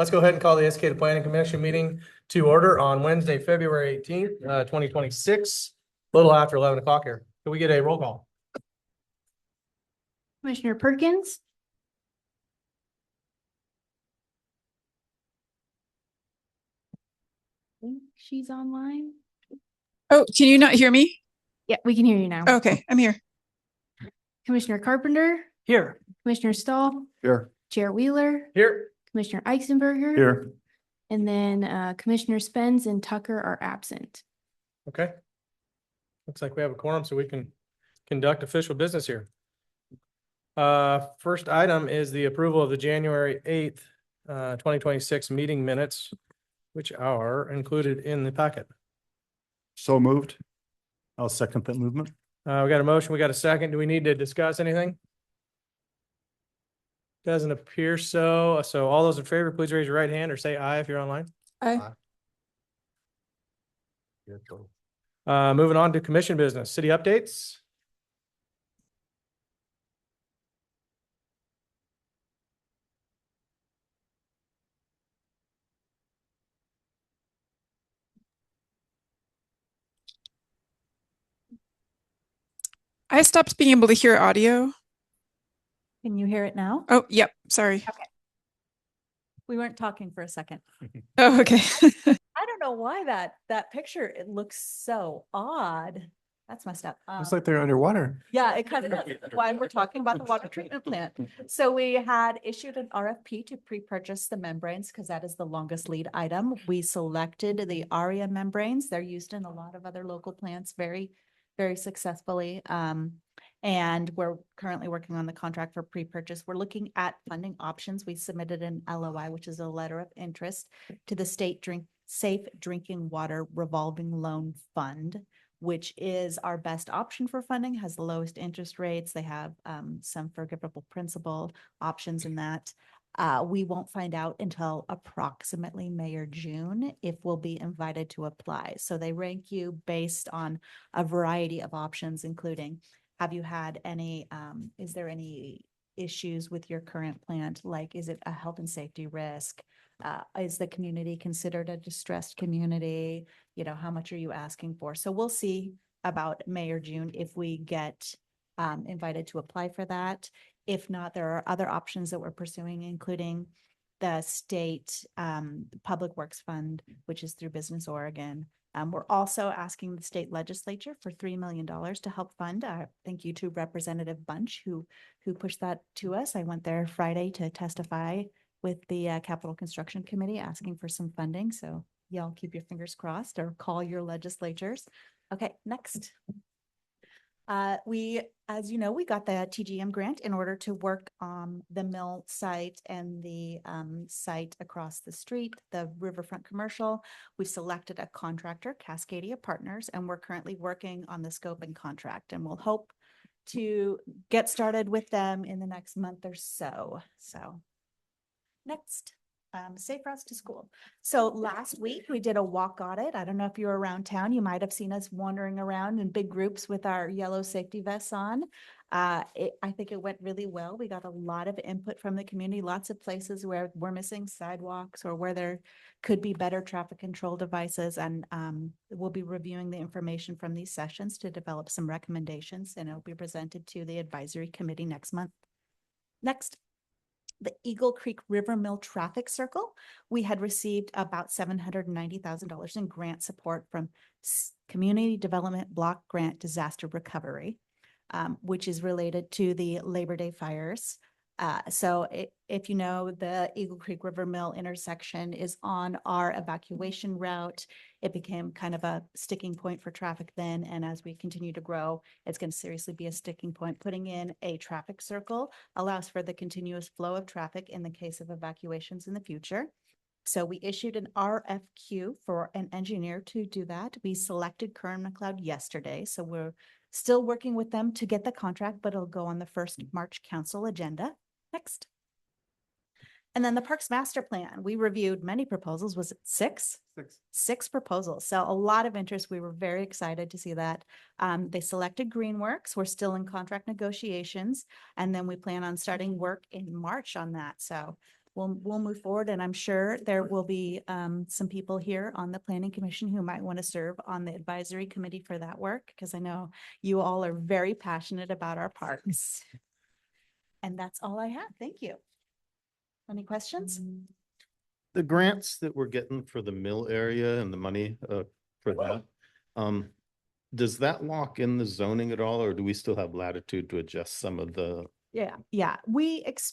Let's go ahead and call the Escada Planning Commission meeting to order on Wednesday, February 18th, 2026, a little after 11 o'clock here. Can we get a roll call? Commissioner Perkins. I think she's online. Oh, can you not hear me? Yeah, we can hear you now. Okay, I'm here. Commissioner Carpenter, Here. Commissioner Stahl, Here. Chair Wheeler, Here. Commissioner Eisenberger. Here. And then Commissioner Spence and Tucker are absent. Okay. Looks like we have a quorum, so we can conduct official business here. First item is the approval of the January 8th, 2026 meeting minutes, which are included in the packet. So moved. I'll second that movement. We got a motion, we got a second. Do we need to discuss anything? Doesn't appear so. So all those in favor, please raise your right hand or say aye if you're online. Aye. Moving on to commission business, city updates. I stopped being able to hear audio. Can you hear it now? Oh, yep. Sorry. We weren't talking for a second. Oh, okay. I don't know why that picture, it looks so odd. That's messed up. It's like they're underwater. Yeah, it kind of, why we're talking about the water treatment plant. So we had issued an RFP to pre-purchase the membranes because that is the longest lead item. We selected the ARIA membranes. They're used in a lot of other local plants very, very successfully. And we're currently working on the contract for pre-purchase. We're looking at funding options. We submitted an LOI, which is a letter of interest, to the State Safe Drinking Water Revolving Loan Fund, which is our best option for funding, has the lowest interest rates. They have some forgivable principal options in that. We won't find out until approximately May or June if we'll be invited to apply. So they rank you based on a variety of options, including, have you had any, is there any issues with your current plant? Like, is it a health and safety risk? Is the community considered a distressed community? You know, how much are you asking for? So we'll see about May or June if we get invited to apply for that. If not, there are other options that we're pursuing, including the state Public Works Fund, which is through Business Oregon. We're also asking the state legislature for $3 million to help fund. Thank you to Representative Bunch who pushed that to us. I went there Friday to testify with the Capital Construction Committee asking for some funding. So y'all keep your fingers crossed or call your legislatures. Okay, next. As you know, we got the TGM grant in order to work on the mill site and the site across the street, the riverfront commercial. We selected a contractor, Cascadia Partners, and we're currently working on the scope and contract, and we'll hope to get started with them in the next month or so. So next. Safe routes to school. So last week we did a walk audit. I don't know if you were around town. You might have seen us wandering around in big groups with our yellow safety vests on. I think it went really well. We got a lot of input from the community, lots of places where we're missing sidewalks or where there could be better traffic control devices. And we'll be reviewing the information from these sessions to develop some recommendations, and it'll be presented to the advisory committee next month. Next. The Eagle Creek River Mill Traffic Circle. We had received about $790,000 in grant support from Community Development Block Grant Disaster Recovery, which is related to the Labor Day fires. So if you know, the Eagle Creek River Mill intersection is on our evacuation route. It became kind of a sticking point for traffic then. And as we continue to grow, it's going to seriously be a sticking point. Putting in a traffic circle allows for the continuous flow of traffic in the case of evacuations in the future. So we issued an RFQ for an engineer to do that. We selected Kern McLeod yesterday. So we're still working with them to get the contract, but it'll go on the first March council agenda. Next. And then the Parks Master Plan, we reviewed many proposals. Was it six? Six proposals. So a lot of interest. We were very excited to see that. They selected Greenworks. We're still in contract negotiations. And then we plan on starting work in March on that. So we'll move forward, and I'm sure there will be some people here on the planning commission who might want to serve on the advisory committee for that work, because I know you all are very passionate about our parks. And that's all I have. Thank you. Any questions? The grants that we're getting for the mill area and the money for that, does that lock in the zoning at all, or do we still have latitude to adjust some of the? Yeah,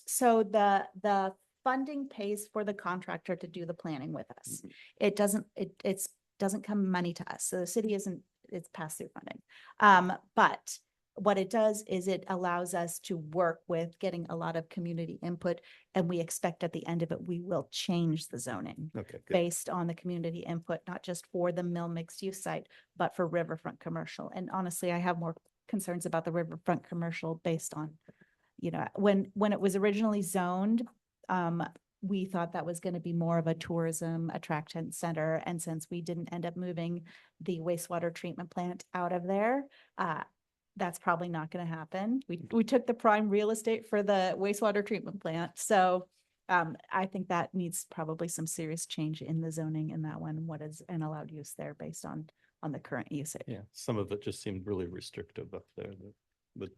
so the funding pays for the contractor to do the planning with us. It doesn't come money to us. So the city it's pass-through funding. But what it does is it allows us to work with getting a lot of community input, and we expect at the end of it, we will change the zoning Okay, good. based on the community input, not just for the mill mixed use site, but for riverfront commercial. And honestly, I have more concerns about the riverfront commercial based on, when it was originally zoned, we thought that was going to be more of a tourism attraction center. And since we didn't end up moving the wastewater treatment plant out of there, that's probably not going to happen. We took the prime real estate for the wastewater treatment plant. So I think that needs probably some serious change in the zoning in that one. What is an allowed use there based on the current usage? Yeah, some of it just seemed really restrictive up there that would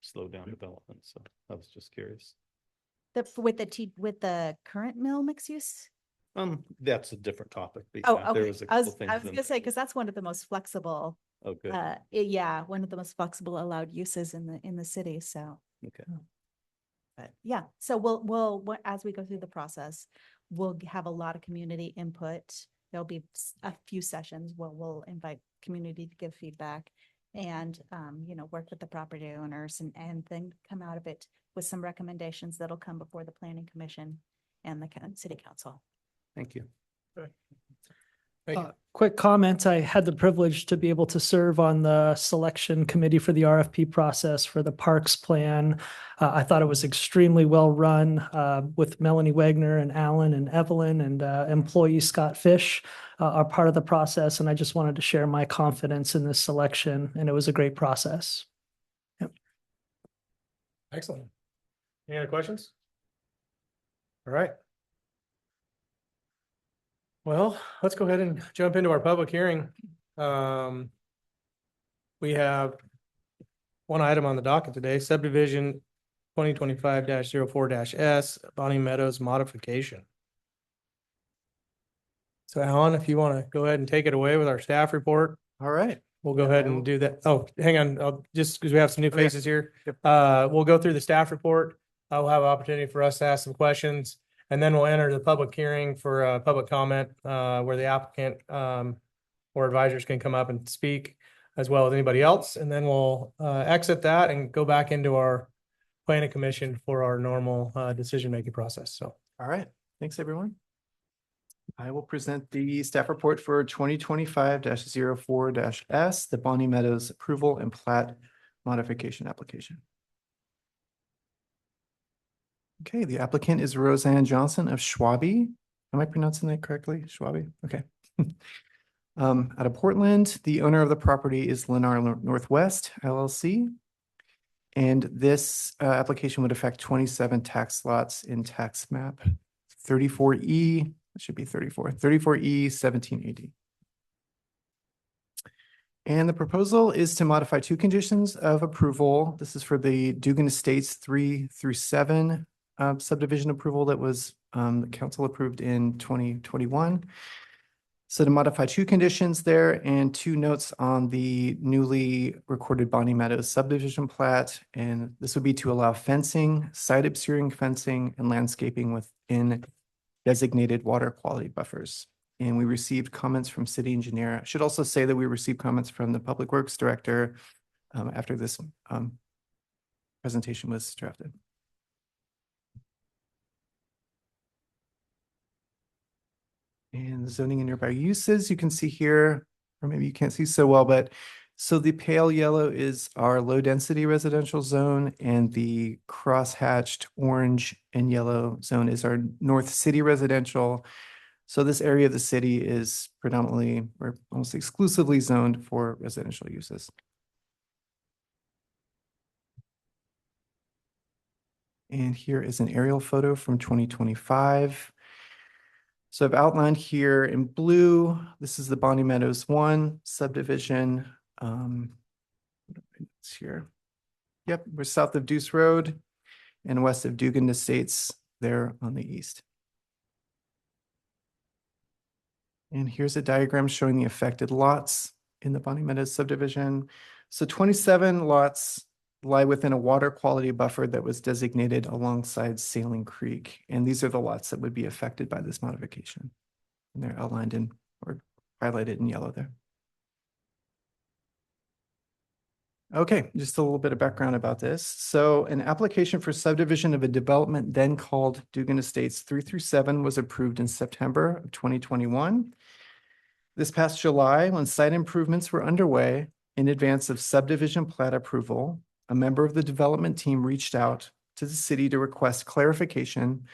slow down development. So I was just curious. With the current mill mixed use? That's a different topic. but Oh, yeah, there okay. was a I was couple things gonna in say, there. because that's one of the most flexible, Oh, good. yeah, one of the most flexible allowed uses in the city, so. Okay. But yeah, so as we go through the process, we'll have a lot of community input. There'll be a few sessions where we'll invite community to give feedback and, work with the property owners and then come out of it with some recommendations that'll come before the planning commission and the city council. Thank you. Thank you. Quick comment, I had the privilege to be able to serve on the selection committee for the RFP process for the parks plan. I thought it was extremely well run with Melanie Wagner and Alan and Evelyn and employee Scott Fish are part of the process. And I just wanted to share my confidence in this selection, and it was a great process. Excellent. Any other questions? All right. Well, let's go ahead and jump into our public hearing. We have one item on the docket today, subdivision 2025-04-S, Bonnie Meadows modification. So Alan, if you want to go ahead and take it away with our staff report, All right. we'll go Yeah, ahead I and will. do that. Oh, hang on, just because we have some new Okay. faces here. Yep. We'll go through the staff report. I'll have an opportunity for us to ask some questions. And then we'll enter the public hearing for public comment, where the applicant or advisors can come up and speak, as well as anybody else. And then we'll exit that and go back into our planning commission for our normal decision-making process. So, All right, thanks, everyone. I will present the staff report for 2025-04-S, the Bonnie Meadows approval and plat modification application. Okay, the applicant is Roseanne Johnson of Schwabe. Am I pronouncing that correctly? Schwabe? Okay. Out of Portland, the owner of the property is Lennar Northwest LLC. And this application would affect 27 tax lots in tax map 34E, it should be 34E 1780. And the proposal is to modify two conditions of approval. This is for the Dugan Estates 3 through 7 subdivision approval that was the council approved in 2021. So to modify two conditions there and two notes on the newly recorded Bonnie Meadows subdivision plat. And this would be to allow fencing, side obscuring fencing, and landscaping within designated water quality buffers. And we received comments from city engineer. I should also say that we received comments from the Public Works Director after this presentation was drafted. And zoning and nearby uses, you can see here, or maybe you can't see so well, but so the pale yellow is our low density residential zone, and the cross-hatched orange and yellow zone is our North City residential. So this area of the city is predominantly or almost exclusively zoned for residential uses. And here is an aerial photo from 2025. So I've outlined here in blue, this is the Bonnie Meadows 1 subdivision. It's here. Yep, we're south of Deuce Road and west of Dugan Estates there on the east. And here's a diagram showing the affected lots in the Bonnie Meadows subdivision. So 27 lots lie within a water quality buffer that was designated alongside Sailing Creek. And these are the lots that would be affected by this modification. And they're outlined in or highlighted in yellow there. Okay, just a little bit of background about this. So an application for subdivision of a development then called Dugan Estates 3 through 7 was approved in September of 2021. This past July, when site improvements were underway in advance of subdivision plat approval, a member of the development team reached out to the city to request clarification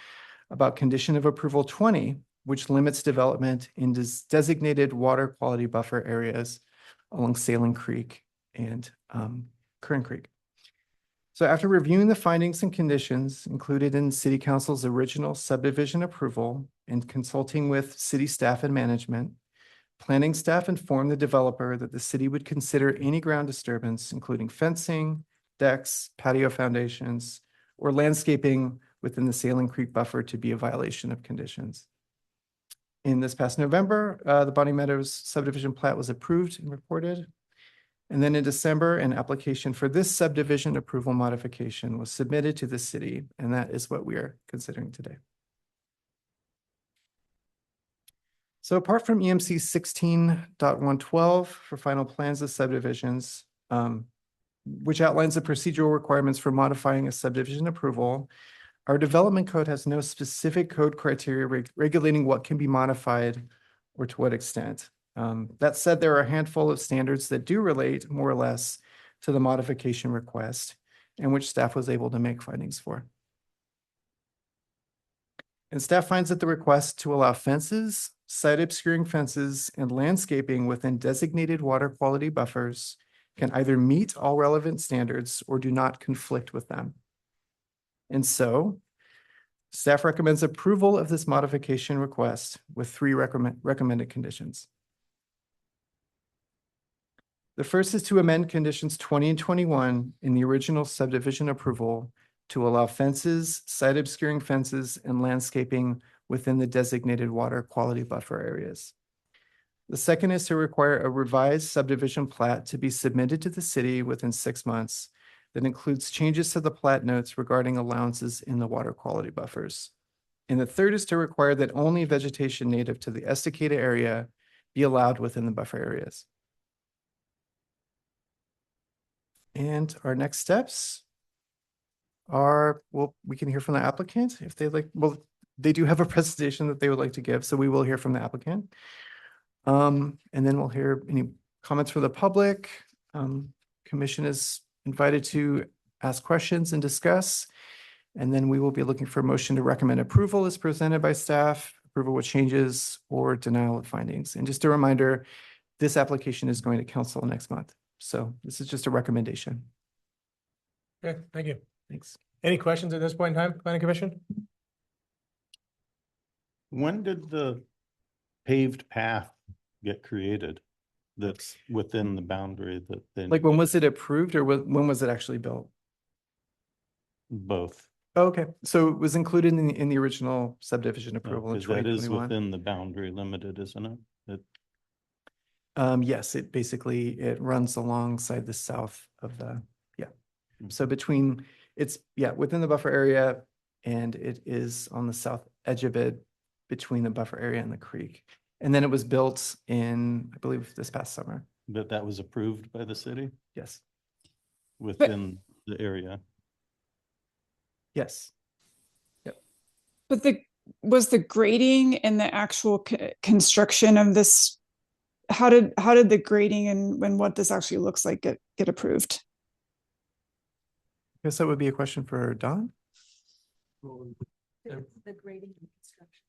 about condition of approval 20, which limits development in designated water quality buffer areas along Sailing Creek and Kern Creek. So after reviewing the findings and conditions included in City Council's original subdivision approval and consulting with city staff and management, planning staff informed the developer that the city would consider any ground disturbance, including fencing, decks, patio foundations, or landscaping within the Sailing Creek buffer to be a violation of conditions. In this past November, the Bonnie Meadows subdivision plat was approved and reported. And then in December, an application for this subdivision approval modification was submitted to the city, and that is what we are considering today. So apart from EMC 16.112 for final plans of subdivisions, which outlines the procedural requirements for modifying a subdivision approval, our development code has no specific code criteria regulating what can be modified or to what extent. That said, there are a handful of standards that do relate more or less to the modification request and which staff was able to make findings for. And staff finds that the request to allow fences, site obscuring fences, and landscaping within designated water quality buffers can either meet all relevant standards or do not conflict with them. And so staff recommends approval of this modification request with 3 recommended conditions. The first is to amend conditions 20 and 21 in the original subdivision approval to allow fences, site obscuring fences, and landscaping within the designated water quality buffer areas. The second is to require a revised subdivision plat to be submitted to the city within 6 months that includes changes to the plat notes regarding allowances in the water quality buffers. And the third is to require that only vegetation native to the Estacada area be allowed within the buffer areas. And our next steps are, well, we can hear from the applicant if they'd like. Well, they do have a presentation that they would like to give, so we will hear from the applicant. And then we'll hear any comments from the public. Commission is invited to ask questions and discuss. And then we will be looking for a motion to recommend approval as presented by staff, approval with changes, or denial of findings. And just a reminder, this application is going to council next month. So this is just a recommendation. Okay, thank you. Thanks. Any questions at this point in time, Planning Commission? When did the paved path get created that's within the boundary that then? Like when was it approved or when was it actually built? Both. Oh, okay, so it was included in the original subdivision approval in Because that is 2021. within the boundary limited, isn't it? Yes, it runs alongside the south of the, Mm. so within the buffer area, and it is on the south edge of it between the buffer area and the creek. And then it was built in, I believe, this past summer. But that was approved by the city Yes, within the area. yes. But was the grading and the actual construction of this, how did the grading and what this actually looks like get approved? I guess that would be a question for Don. The grading and construction,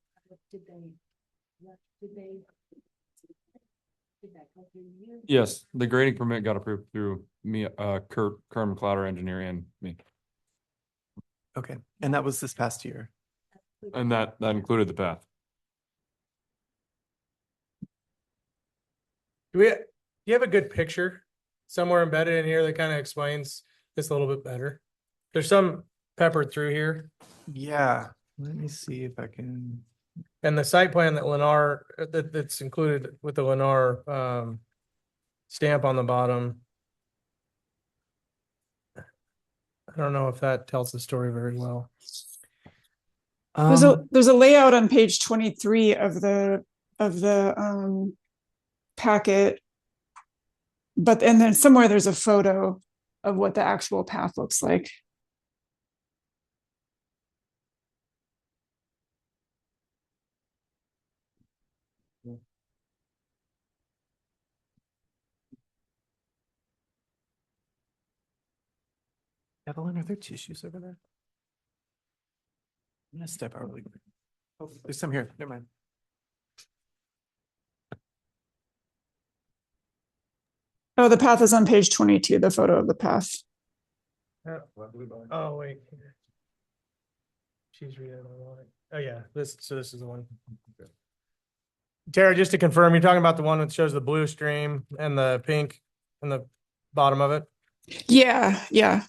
did that go through you? Yes, the grading permit got approved through me, Kurt McLeod, our engineer, and me. Okay, and that was this past year. And that included the path. Do you have a good picture somewhere embedded in here that kind of explains this a little bit better? There's some peppered through here. Yeah, let me see if I can. And the site plan that Lennar, that's included with the Lennar, stamp on the bottom. I don't know if that tells the story very well. There's a layout on page 23 of the packet. But and then somewhere there's a photo of what the actual path looks like. Evelyn, are there tissues over there? I'm gonna step out really quick. Oh, there's some here. Never mind. Oh, the path is on page 22, the photo of the path. Oh, wait. She's reading it online. Oh, yeah, this is the one. Tara, just to confirm, you're talking about the one that shows the blue stream and the pink in the bottom of it? Yeah, yeah.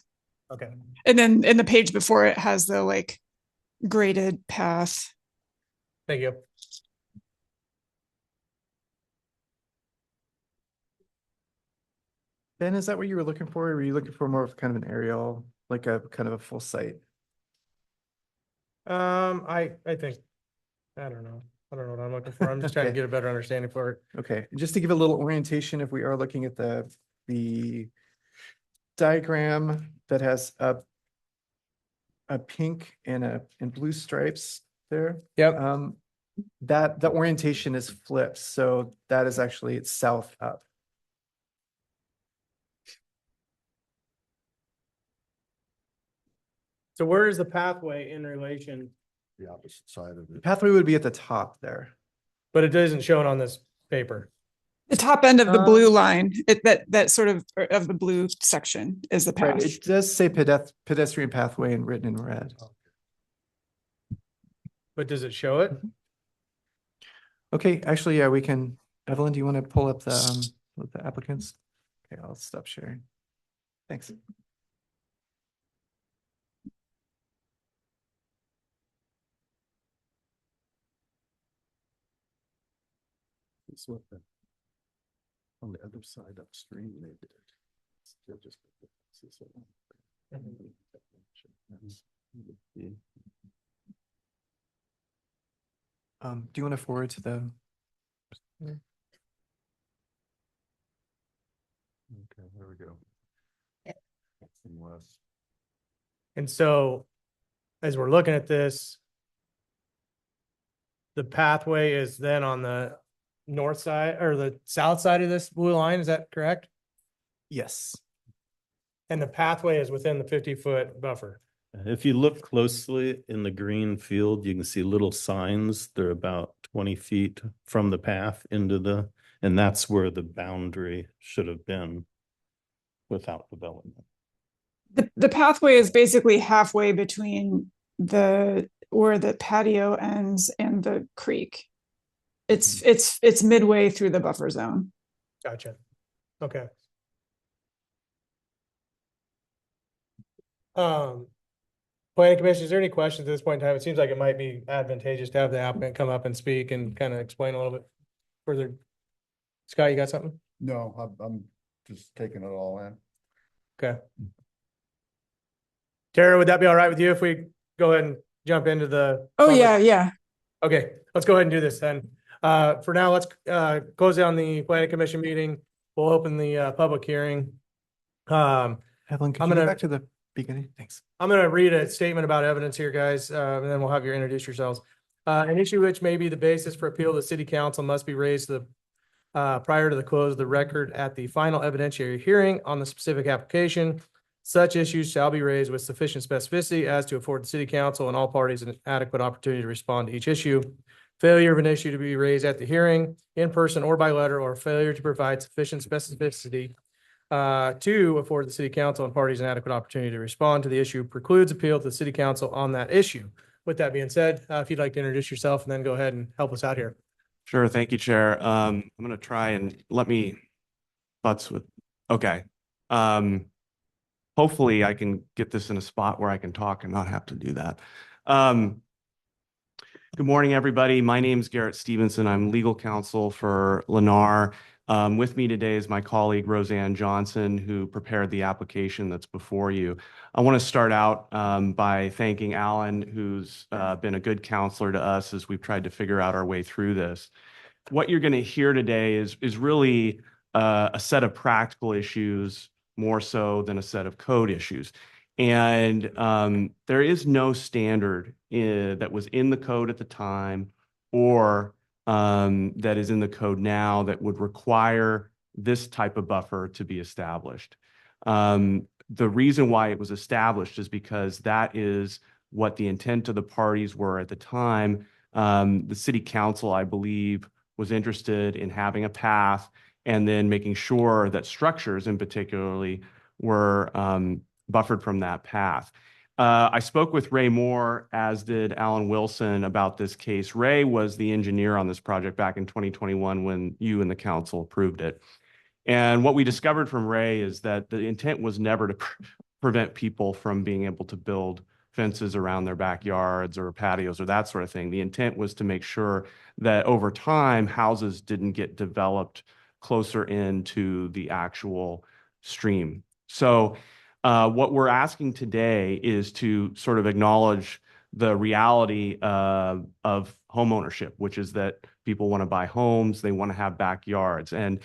Okay. And then in the page before it has the like graded path. Thank you. Ben, is that what you were looking for? Or were you looking for more of kind of an aerial, like a kind of a full site? I think, I don't know. I don't know what I'm looking for. I'm just trying to Okay. get a better understanding for it. Okay, just to give a little orientation, if we are looking at the diagram that has a pink and blue stripes there. Yep. That the orientation is flipped, so that is actually it's south up. So where is the pathway in relation, The opposite side of The it. pathway would be at the top there. but it isn't shown on this paper? The top end of the blue line, that sort of the blue section is the Right, path. it does say pedestrian pathway and written in red. But does it show it? Okay, actually, yeah, we can, Evelyn, do you want to pull up with the applicants? Okay, I'll stop sharing. Thanks. It's what the, on the other side upstream they did. They're just- Do you want to forward to the, Okay, there we go. And west. And so as we're looking at this, the pathway is then on the north side or the south side of this blue line, is that correct? yes, And the pathway is within the 50-foot buffer. If you look closely in the green field, you can see little signs. They're about 20 feet from the path and that's where the boundary should have been without development. The pathway is basically halfway between where the patio ends and the creek. It's midway through the buffer zone. Gotcha. Okay. Planning Commission, is there any questions at this point in time? It seems like it might be advantageous to have the applicant come up and speak and kind of explain a little bit further. Scott, you got something? No, I'm just taking it all in. Okay. Tara, would that be all right with you if we go ahead and jump into the? Oh, public- yeah. Okay, let's go ahead and do this then. For now, let's close down the Planning Commission meeting. We'll open the public hearing. Evelyn, could I'm you gonna- go back to the beginning? Thanks. I'm going to read a statement about evidence here, guys, and then we'll have you introduce yourselves. An issue which may be the basis for appeal to City Council must be raised prior to the close of the record at the final evidentiary hearing on the specific application. Such issues shall be raised with sufficient specificity as to afford the City Council and all parties an adequate opportunity to respond to each issue. Failure of an issue to be raised at the hearing in person or by letter, or failure to provide sufficient specificity To afford the city council and parties an adequate opportunity to respond to the issue precludes appeal to the city council on that issue. With that being said, if you'd like to introduce yourself and then go ahead and help us out here. Sure. Thank you, Chair. I'm going to try and okay. Hopefully I can get this in a spot where I can talk and not have to do that. Good morning, everybody. My name is Garrett Stevenson. I'm legal counsel for Lennar. With me today is my colleague, Roseanne Johnson, who prepared the application that's before you. I want to start out by thanking Alan, who's been a good counselor to us as we've tried to figure out our way through this. What you're going to hear today is really a set of practical issues more so than a set of code issues. And there is no standard that was in the code at the time or that is in the code now that would require this type of buffer to be established. The reason why it was established is because that is what the intent of the parties were at the time. The city council, I believe, was interested in having a path and then making sure that structures in particularly were buffered from that path. I spoke with Ray Moore, as did Alan Wilson, about this case. Ray was the engineer on this project back in 2021 when you and the council approved it. And what we discovered from Ray is that the intent was never to prevent people from being able to build fences around their backyards or patios or that sort of thing. The intent was to make sure that over time, houses didn't get developed closer into the actual stream. So what we're asking today is to sort of acknowledge the reality of home ownership, which is that people want to buy homes, they want to have backyards. And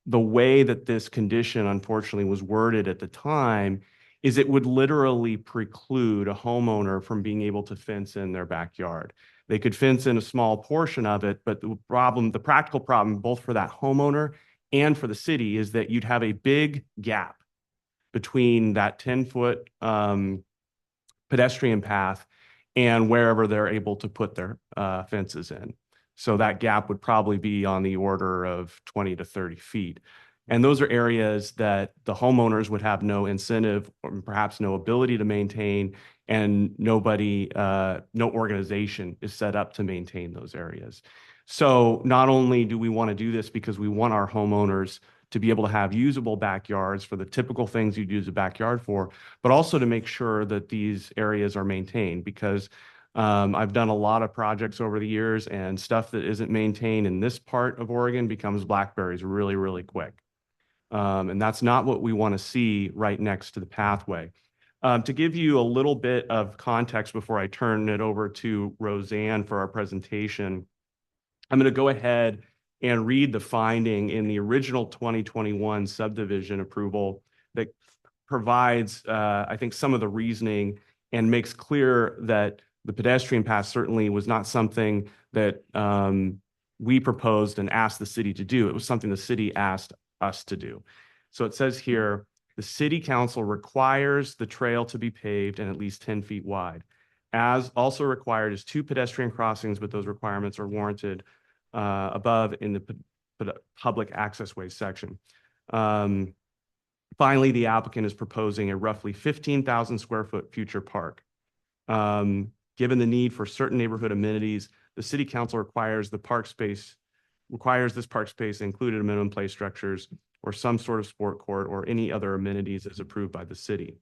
the way that this condition unfortunately was worded at the time is it would literally preclude a homeowner from being able to fence in their backyard. They could fence in a small portion of it, but the practical problem, both for that homeowner and for the city, is that you'd have a big gap between that 10-foot pedestrian path and wherever they're able to put their fences in. So that gap would probably be on the order of 20 to 30 feet. And those are areas that the homeowners would have no incentive or perhaps no ability to maintain, and no organization is set up to maintain those areas. So not only do we want to do this because we want our homeowners to be able to have usable backyards for the typical things you'd use a backyard for, but also to make sure that these areas are maintained, because I've done a lot of projects over the years, and stuff that isn't maintained in this part of Oregon becomes blackberries really, really quick. And that's not what we want to see right next to the pathway. To give you a little bit of context before I turn it over to Roseanne for our presentation, I'm going to go ahead and read the finding in the original 2021 subdivision approval that provides, I think, some of the reasoning and makes clear that the pedestrian path certainly was not something that we proposed and asked the city to do. It was something the city asked us to do. So it says here, the city council requires the trail to be paved and at least 10 feet wide. As also required is 2 pedestrian crossings, but those requirements are warranted above in the public access way section. Finally, the applicant is proposing a roughly 15,000 square foot future park. Given the need for certain neighborhood amenities, the city council requires this park space included in minimum play structures or some sort of sport court or any other amenities as approved by the city.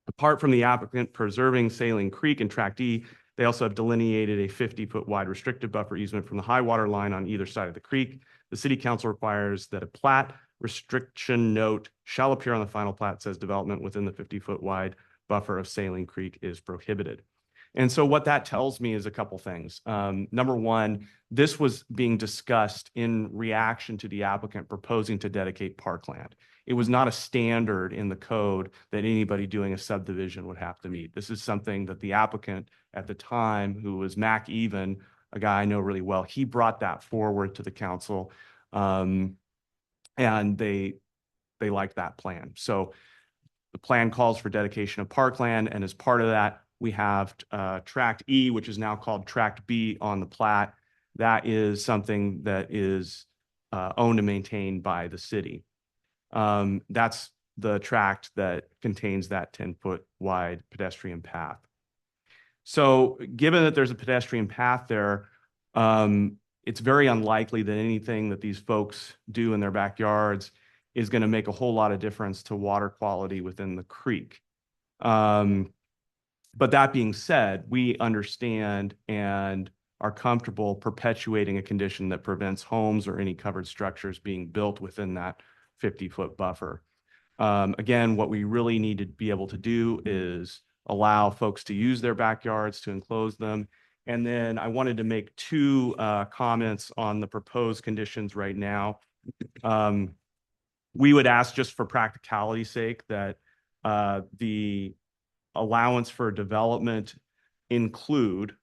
Apart from the applicant preserving Saline Creek and Tract E, they also have delineated a 50-foot wide restrictive buffer easement from the high water line on either side of the creek. The city council requires that a plat restriction note shall appear on the final plat, says development within the 50-foot wide buffer of Saline Creek is prohibited. And so what that tells me is a couple things. Number one, this was being discussed in reaction to the applicant proposing to dedicate parkland. It was not a standard in the code that anybody doing a subdivision would have to meet. This is something that the applicant at the time, who was Mac Even, a guy I know really well, he brought that forward to the council, and they liked that plan. So the plan calls for dedication of parkland, and as part of that, we have Tract E, which is now called Tract B on the plat. That is something that is owned and maintained by the city. That's the tract that contains that 10-foot wide pedestrian path. So given that there's a pedestrian path there, it's very unlikely that anything that these folks do in their backyards is going to make a whole lot of difference to water quality within the creek. But that being said, we understand and are comfortable perpetuating a condition that prevents homes or any covered structures being built within that 50-foot buffer. Again, what we really need to be able to do is allow folks to use their backyards, to enclose them. And then I wanted to make two comments on the proposed conditions right now. We would ask, just for practicality's sake, that the allowance for development include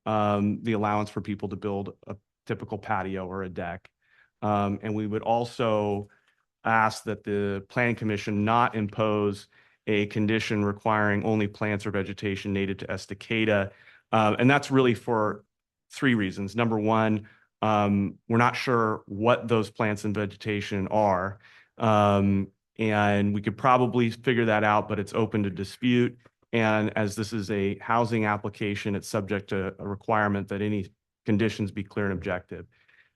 the allowance for people to build a typical patio or a deck. And we would also ask that the Planning Commission not impose a condition requiring only plants or vegetation native to Estacada. And that's really for three reasons. Number one, we're not sure what those plants and vegetation are. And we could probably figure that out, but it's open to dispute. And as this is a housing application, it's subject to a requirement that any conditions be clear and objective.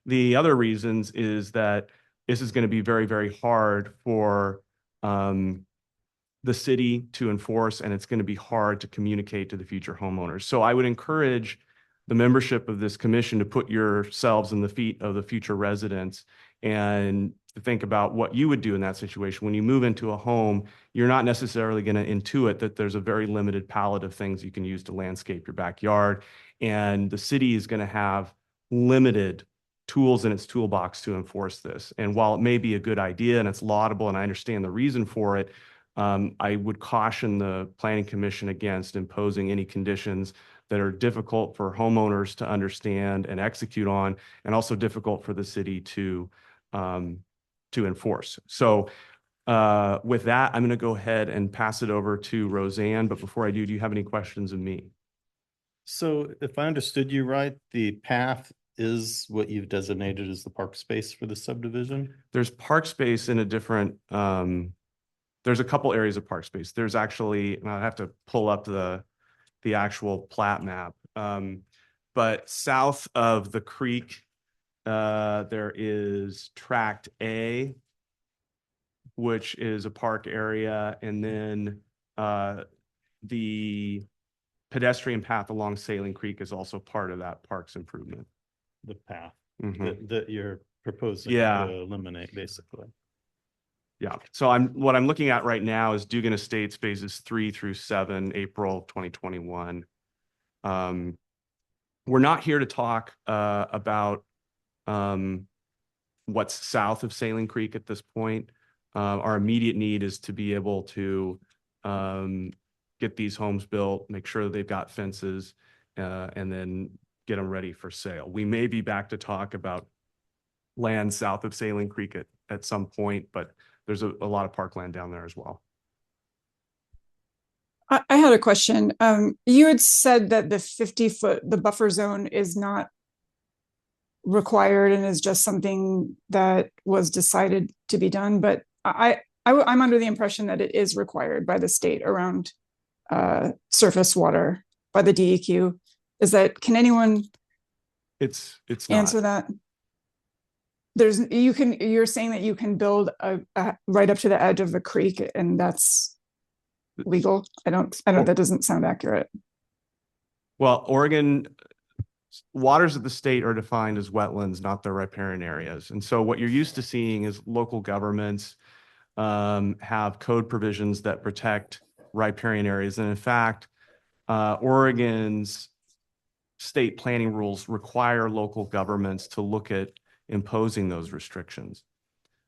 The other reasons is that this is going to be very, very hard for the city to enforce, and it's going to be hard to communicate to the future homeowners. So I would encourage the membership of this commission to put yourselves in the feet of the future residents and to think about what you would do in that situation. When you move into a home, you're not necessarily going to intuit that there's a very limited palette of things you can use to landscape your backyard. And the city is going to have limited tools in its toolbox to enforce this. And while it may be a good idea and it's laudable and I understand the reason for it, I would caution the Planning Commission against imposing any conditions that are difficult for homeowners to understand and execute on, and also difficult for the city to enforce. So with that, I'm going to go ahead and pass it over to Roseanne. But before I do you have any questions of me? So if I understood you right, the path is what you've designated as the park space for the subdivision? There's park space in a different, there's a couple areas of park space. There's actually, and I have to pull up the actual plat map. But south of the creek, there is tract A, which is a park area, and then the pedestrian path along Saline Creek is also part of that parks improvement. The path Mhm. that you're proposing Yeah. to eliminate, basically. Yeah. So what I'm looking at right now is Dugan Estates phases 3 through 7, April 2021. We're not here to talk about what's south of Saline Creek at this point. Our immediate need is to be able to get these homes built, make sure that they've got fences, and then get them ready for sale. We may be back to talk about land south of Saline Creek at some point, but there's a lot of parkland down there as well. I had a question. You had said that the 50-foot, the buffer zone is not required and is just something that was decided to be done, but I'm under the impression that it is required by the state around surface water by the DEQ. Is that, can anyone It's answer not. that? You're saying that you can build a right up to the edge of the creek and that's legal? I don't, that doesn't sound accurate. Well, Oregon waters of the state are defined as wetlands, not their riparian areas. And so what you're used to seeing is local governments have code provisions that protect riparian areas. And in fact, Oregon's state planning rules require local governments to look at imposing those restrictions.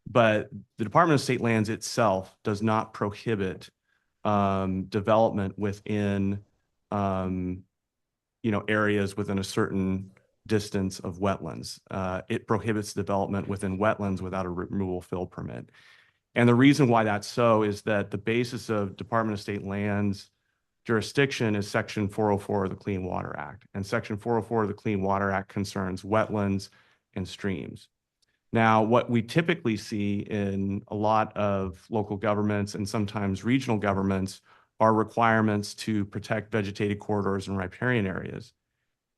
But the Department of State Lands itself does not prohibit development within areas within a certain distance of wetlands. It prohibits development within wetlands without a removal fill permit. And the reason why that's so is that the basis of Department of State Lands jurisdiction is Section 404 of the Clean Water Act. And Section 404 of the Clean Water Act concerns wetlands and streams. Now, what we typically see in a lot of local governments and sometimes regional governments are requirements to protect vegetated corridors and riparian areas.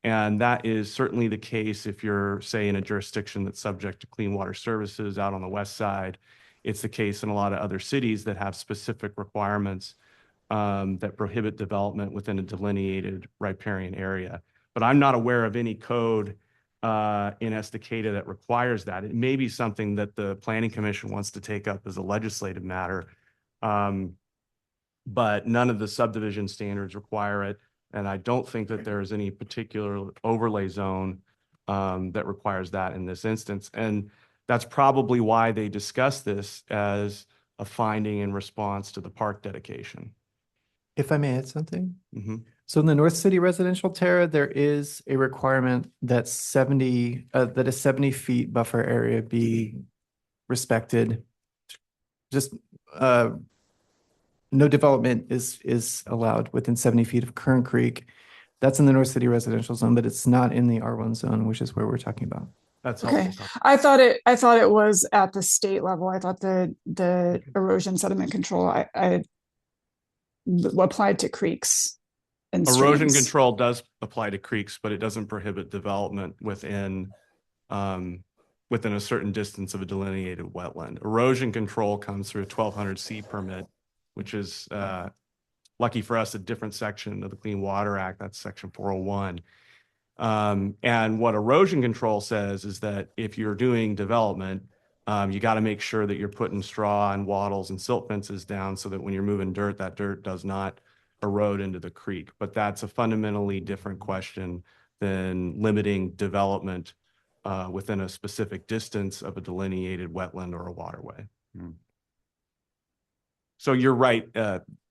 And that is certainly the case if you're, say, in a jurisdiction that's subject to clean water services out on the west side. It's the case in a lot of other cities that have specific requirements that prohibit development within a delineated riparian area. But I'm not aware of any code in Estacada that requires that. It may be something that the Planning Commission wants to take up as a legislative matter. But none of the subdivision standards require it. And I don't think that there is any particular overlay zone that requires that in this instance. And that's probably why they discuss this as a finding in response to the park dedication. If I may add something. Mhm. So in the North City Residential Terra, there is a requirement that that a 70 feet buffer area be respected. Just no development is allowed within 70 feet of Kern Creek. That's in the North City Residential Zone, but it's not in the R1 zone, which is where we're talking about. That's Okay. helpful. I thought it was at the state level. I thought the erosion sediment control I applied to creeks and Erosion streams. control does apply to creeks, but it doesn't prohibit development within a certain distance of a delineated wetland. Erosion control comes through a 1200C permit, which is lucky for us, a different section of the Clean Water Act. That's section 401. And what erosion control says is that if you're doing development, you got to make sure that you're putting straw and wattles and silt fences down so that when you're moving dirt, that dirt does not erode into the creek. But that's a fundamentally different question than limiting development within a specific distance of a delineated wetland or a waterway. So you're right.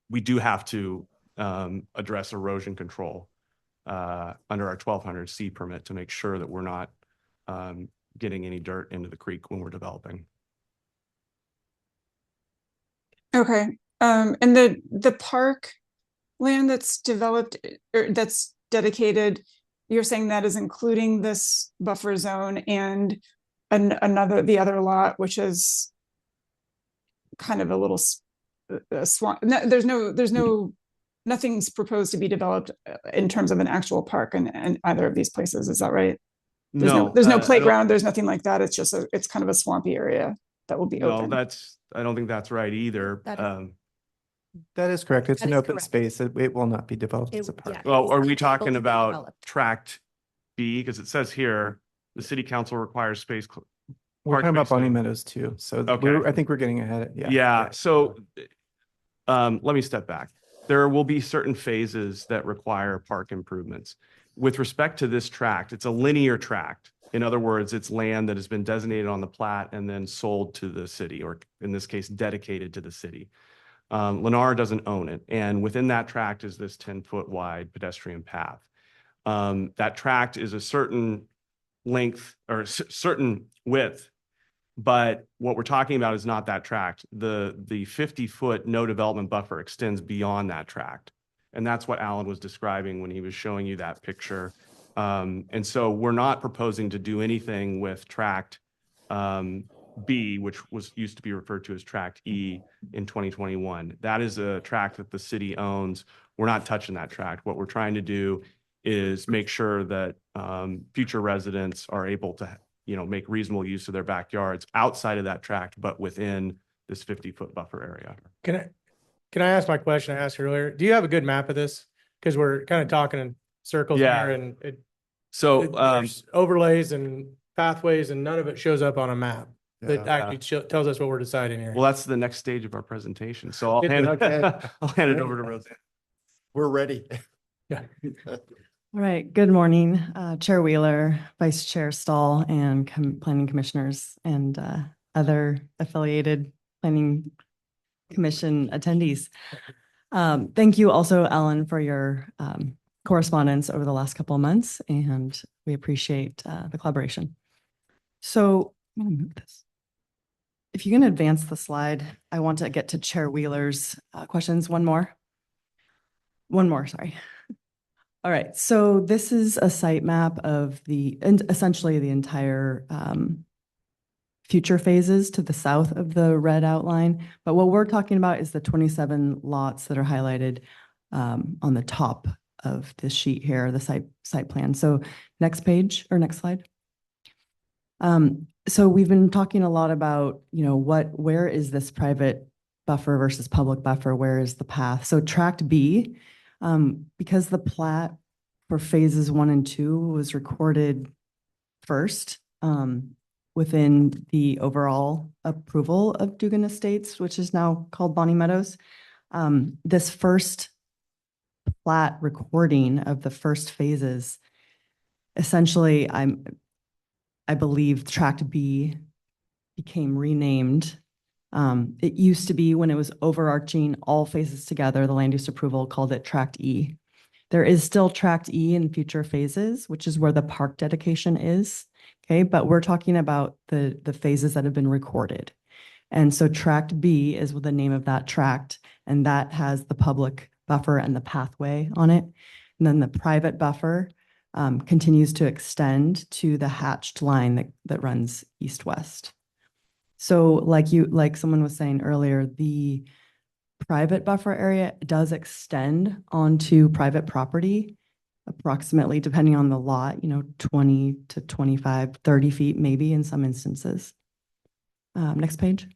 We do have to address erosion control under our 1200C permit to make sure that we're not getting any dirt into the creek when we're developing. Okay. And the park land that's developed or that's dedicated, you're saying that is including this buffer zone and the other lot, which is kind of a little swamp. No, nothing's proposed to be developed in terms of an actual park in either of these places. Is that right? There's no playground. There's nothing like that. It's just it's kind of a swampy area that will be open. I don't think that's right either. That is correct. It's That an is open correct. space. It will not be developed as a park. Well, are we Able talking to be about developed. tract B? Because it says here, the city council requires space. We're talking about Park-based Bonnie zone. Meadows too. So Okay. I think we're getting ahead. Yeah, so let me step back. There will be certain phases that require park improvements. With respect to this tract, it's a linear tract. In other words, it's land that has been designated on the plat and then sold to the city, or in this case, dedicated to the city. Lennar doesn't own it. And within that tract is this 10-foot wide pedestrian path. That tract is a certain length or certain width, but what we're talking about is not that tract. The 50-foot no development buffer extends beyond that tract. And that's what Alan was describing when he was showing you that picture. And so we're not proposing to do anything with tract B, which used to be referred to as tract E in 2021. That is a tract that the city owns. We're not touching that tract. What we're trying to do is make sure that future residents are able to, make reasonable use of their backyards outside of that tract, but within this 50-foot buffer area. Can I ask my question I asked earlier? Do you have a good map of this? Because we're kind of talking in circles Yeah. here and So there's overlays and pathways and none of it shows up on a map that Yeah. actually tells us what we're deciding here. well, that's the next stage of our presentation. So I'll It- hand okay. I'll hand it over to Roseanne. We're ready. Yeah. All right, good morning, Chair Wheeler, Vice Chair Stahl, and planning commissioners and other affiliated planning commission attendees. Thank you also, Ellen, for your correspondence over the last couple of months, and we appreciate the collaboration. So I'm going to move this. If you can advance the slide, I want to get to Chair Wheeler's questions. One more, sorry. All right, so this is a site map of essentially the entire future phases to the south of the red outline. But what we're talking about is the 27 lots that are highlighted on the top of this sheet here, the site plan. So next page or next slide. So we've been talking a lot about, where is this private buffer versus public buffer? Where is the path? So tract B, because the plat for phases 1 and 2 was recorded first, within the overall approval of Dugan Estates, which is now called Bonnie Meadows. This first plat recording of the first phases, essentially, I believe tract B became renamed. It used to be, when it was overarching all phases together, the land use approval called it tract E. There is still tract E in future phases, which is where the park dedication is. Okay, but we're talking about the phases that have been recorded. And so tract B is the name of that tract, and that has the public buffer and the pathway on it. And then the private buffer continues to extend to the hatched line that runs east-west. So like someone was saying earlier, the private buffer area does extend onto private property, approximately, depending on the lot, 20 to 25, 30 feet, maybe in some instances. Next page.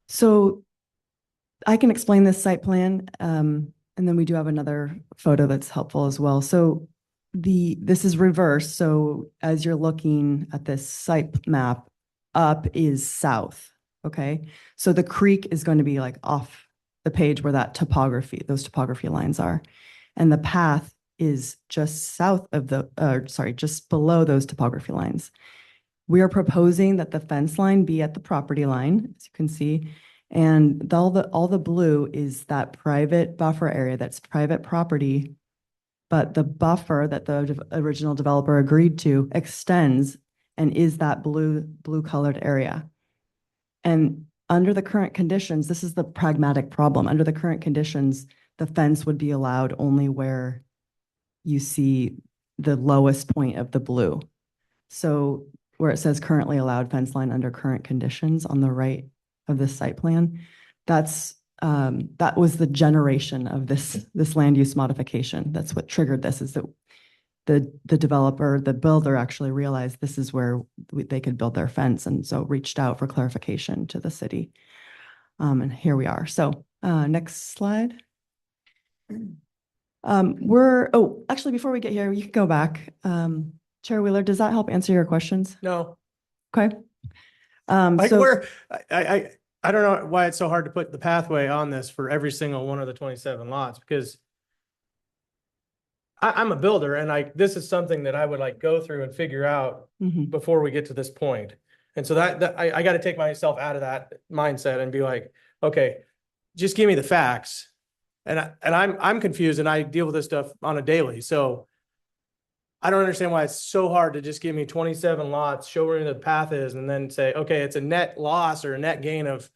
So I can explain this site plan, and then we do have another photo that's helpful as well. So this is reversed. So as you're looking at this site map, up is south, okay? So the creek is going to be like off the page where those topography lines are. And the path is just south of just below those topography lines. We are proposing that the fence line be at the property line, as you can see, and all the blue is that private buffer area, that's private property, but the buffer that the original developer agreed to extends and is that blue colored area. And under the current conditions, this is the pragmatic problem. Under the current conditions, the fence would be allowed only where you see the lowest point of the blue. So where it says currently allowed fence line under current conditions on the right of this site plan, that was the generation of this land use modification. That's what triggered this, is that the developer, the builder actually realized this is where they could build their fence, and so reached out for clarification to the city. And here we are. So next slide. Actually, before we get here, you can go back. Chair Wheeler, does that help answer your questions? No, Okay. like So I don't know why it's so hard to put the pathway on this for every single one of the 27 lots, because I'm a builder, and this is something that I would go through and figure out Mhm. before we get to this point. And so that I got to take myself out of that mindset and be like, okay, just give me the facts. And I'm confused, and I deal with this stuff on a daily. So I don't understand why it's so hard to just give me 27 lots, show where the path is, and then say, okay, it's a net loss or a net gain of,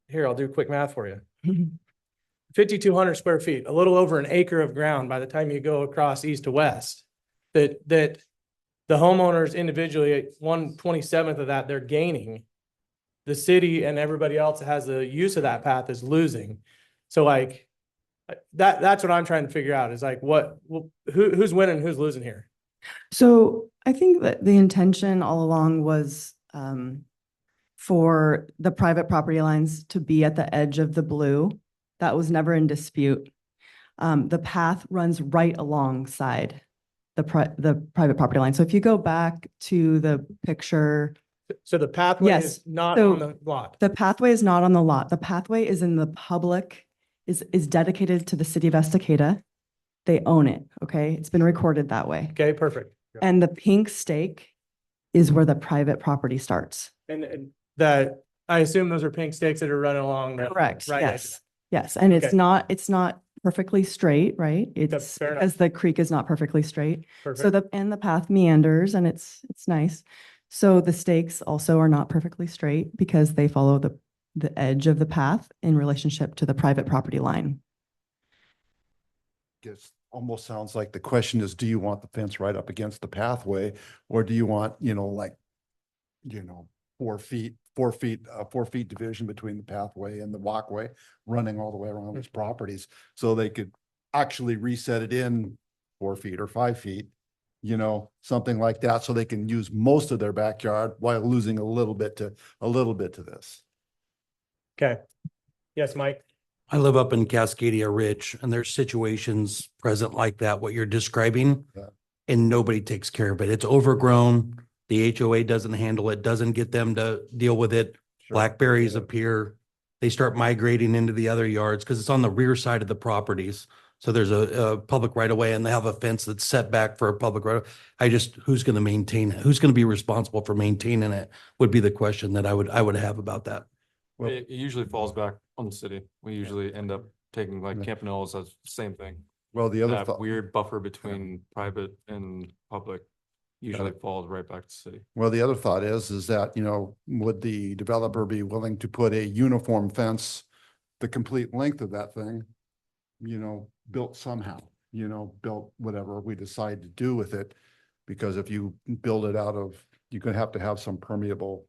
here, I'll do quick math for you. 5,200 square feet, a little over an acre of ground by the time you go across east to west. That the homeowners individually, 1/27 of that, they're gaining. The city and everybody else that has the use of that path is losing. So that's what I'm trying to figure out, is who's winning, who's losing here? So I think that the intention all along was for the private property lines to be at the edge of the blue. That was never in dispute. The path runs right alongside the private property line. So if you go back to the picture, So the pathway Yes. is not So on the lot. the pathway is not on the lot. The pathway is in the public, is dedicated to the city of Estacada. They own it, okay? It's been recorded that way. Okay, perfect. And the pink stake is where the private property starts. And that, I assume those are pink stakes that are running along. the Correct, right edge of yes. Yes, and Okay. it's not perfectly straight, right? It's fair enough. because the creek is not perfectly straight. that. So Perfect. the path meanders, and it's nice. So the stakes also are not perfectly straight because they follow the edge of the path in relationship to the private property line. Guess almost sounds like the question is, do you want the fence right up against the pathway? Or do you want, like, 4 feet division between the pathway and the walkway running all the way around these properties? So they could actually reset it in 4 feet or 5 feet, something like that. So they can use most of their backyard while losing a little bit to this. Okay. Yes, Mike? I live up in Cascadia Ridge and there's situations present like that, what you're describing. Yeah. And nobody takes care of it. It's overgrown. The HOA doesn't handle it, doesn't get them to deal with it. Sure. Blackberries Yeah. appear. They start migrating into the other yards because it's on the rear side of the properties. So there's a public right of way and they have a fence that's set back for a public right. Who's going to maintain it? Who's going to be responsible for maintaining it would be the question that I would have about that. Well- It usually falls back on the city. We usually end up taking like Yeah. Campanella's as the same thing. Well, the other That thought. weird buffer between private and public usually falls right back to city. Well, the other thought is that, would the developer be willing to put a uniform fence, the complete length of that thing, built somehow, built whatever we decide to do with it? Because if you build it out of, you're going to have some permeable,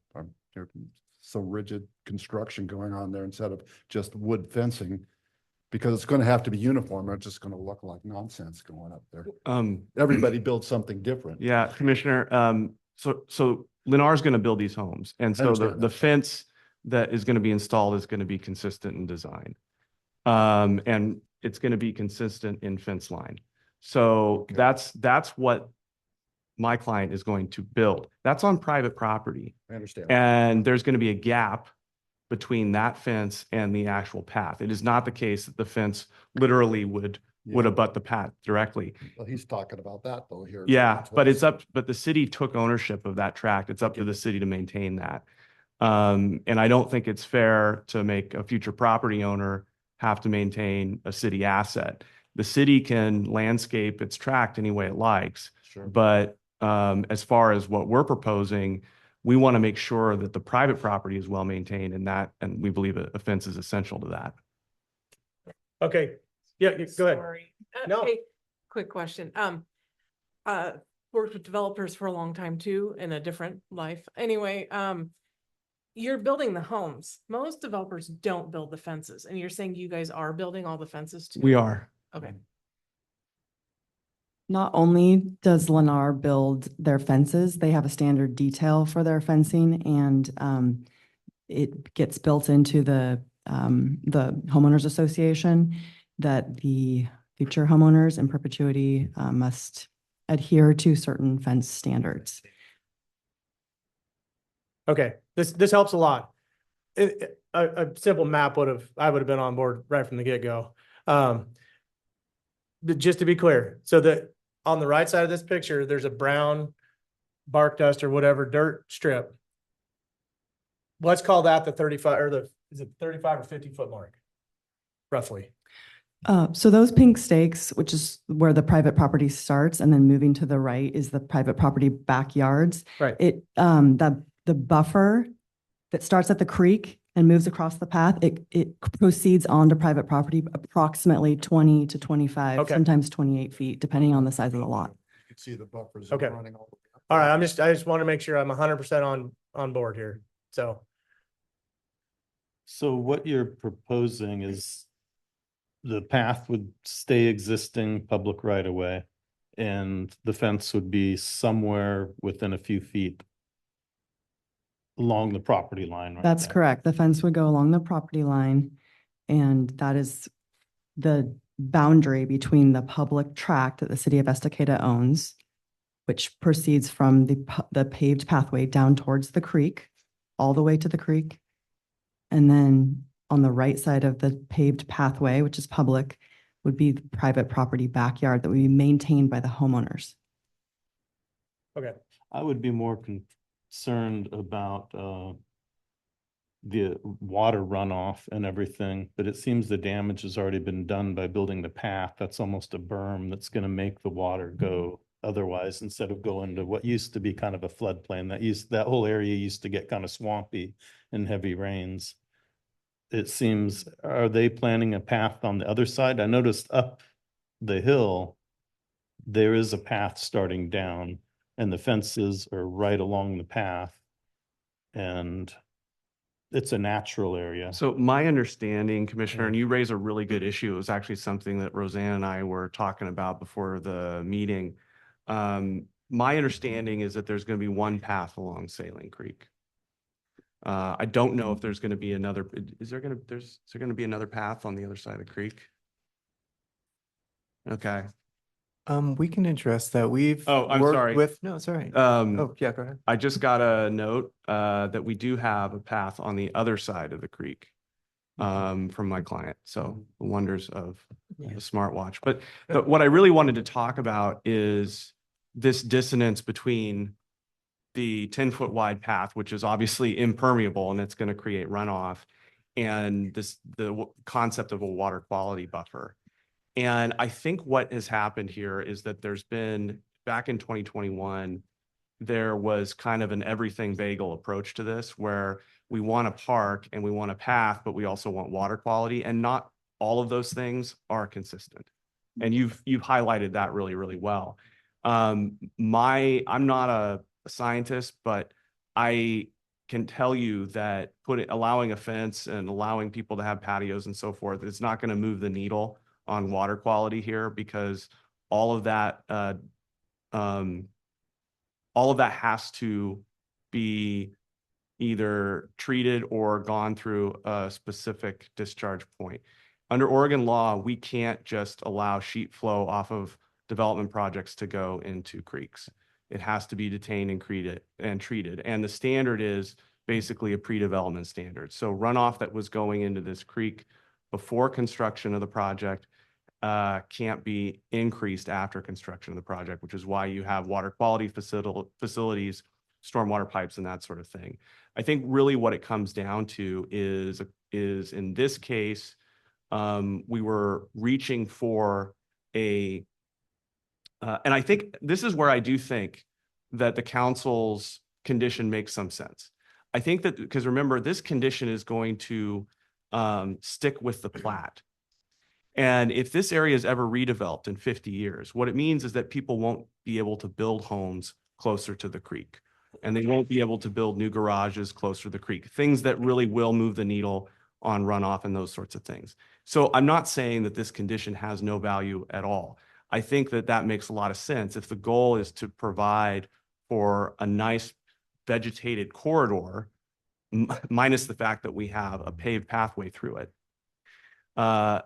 some rigid construction going on there instead of just wood fencing. Because it's going to have to be uniform, or it's just going to look like nonsense going up there. Everybody builds something different. Yeah, Commissioner, so Lennar is going to build these homes. And so understand the that. fence that is going to be installed is going to be consistent in design. And it's going to be consistent in fence line. So Okay. that's what my client is going to build. That's on private property. I understand. And there's going to be a gap between that fence and the actual path. It is not the case that the fence literally would Yeah. abut the path directly. Well, he's talking about that though here. Yeah, That's what but he's- but the city took ownership of that tract. It's up to the city to maintain that. And I don't think it's fair to make a future property owner have to maintain a city asset. The city can landscape its tract any way it likes, Sure. but as far as what we're proposing, we want to make sure that the private property is well maintained and we believe a fence is essential to that. Okay. Yeah, go ahead. Sorry. No. Hey, quick question. Worked with developers for a long time too, in a different life. Anyway, you're building the homes. Most developers don't build the fences, and you're saying you guys are building all the fences too? We are. Okay. Not only does Lennar build their fences, they have a standard detail for their fencing and it gets built into the homeowners association that the future homeowners in perpetuity must adhere to certain fence standards. Okay, this helps a lot. A simple map I would have been on board right from the get-go. But just to be clear, so that on the right side of this picture, there's a brown bark dust or whatever dirt strip. Let's call that the 35 or is it 35 or 50 foot mark? Roughly. So those pink stakes, which is where the private property starts, and then moving to the right is the private property backyards. Right. The buffer that starts at the creek and moves across the path, it proceeds onto private property approximately 20 to 25, Okay. sometimes 28 feet, depending on the size of the lot. You can see the buffers Okay. running all the way up. All right, I just want to make sure I'm 100% on board here. So, So what you're proposing is the path would stay existing public right of way, and the fence would be somewhere within a few feet along the property line, right? That's there. correct. The fence would go along the property line, and that is the boundary between the public tract that the city of Estacada owns, which proceeds from the paved pathway down towards the creek, all the way to the creek. And then on the right side of the paved pathway, which is public, would be the private property backyard that would be maintained by the homeowners. okay. I would be more concerned about the water runoff and everything, but it seems the damage has already been done by building the path. That's almost a berm that's gonna make the water go otherwise, instead of going to what used to be kind of a floodplain. That whole area used to get kind of swampy in heavy rains. It seems, are they planning a path on the other side? I noticed up the hill, there is a path starting down and the fences are right along the path. And it's a natural area. So my understanding, Commissioner, Yeah. and you raise a really good issue. It was actually something that Roseanne and I were talking about before the meeting. My understanding is that there's going to be one path along Saline Creek. I don't know if there's going to be another, is there going to be another path on the other side of the creek? Okay. We can address that. We've Oh, I'm worked sorry. with, no, it's all right. Um, Oh, yeah, go ahead. I just got a note that we do have a path on the other side of the creek from my client. So the wonders of the smartwatch. But what I really wanted to talk about is this dissonance between the 10-foot wide path, which is obviously impermeable and it's going to create runoff, and the concept of a water quality buffer. And I think what has happened here is that there's been, back in 2021, there was kind of an everything bagel approach to this, where we want a park and we want a path, but we also want water quality, and not all of those things are consistent. And you've highlighted that really, really well. I'm not a scientist, but I can tell you that allowing a fence and allowing people to have patios and so forth is not going to move the needle on water quality here, because all of that has to be either treated or gone through a specific discharge point. Under Oregon law, we can't just allow sheet flow off of development projects to go into creeks. It has to be detained and treated. And the standard is basically a pre-development standard. So runoff that was going into this creek before construction of the project can't be increased after construction of the project, which is why you have water quality facilities, stormwater pipes, and that sort of thing. I think really what it comes down to is in this case, we were reaching for and I think this is where I do think that the council's condition makes some sense. I think that, because remember, this condition is going to stick with the plat. And if this area is ever redeveloped in 50 years, what it means is that people won't be able to build homes closer to the creek, and they won't be able to build new garages closer to the creek, things that really will move the needle on runoff and those sorts of things. So I'm not saying that this condition has no value at all. I think that that makes a lot of sense. If the goal is to provide for a nice vegetated corridor, minus the fact that we have a paved pathway through it,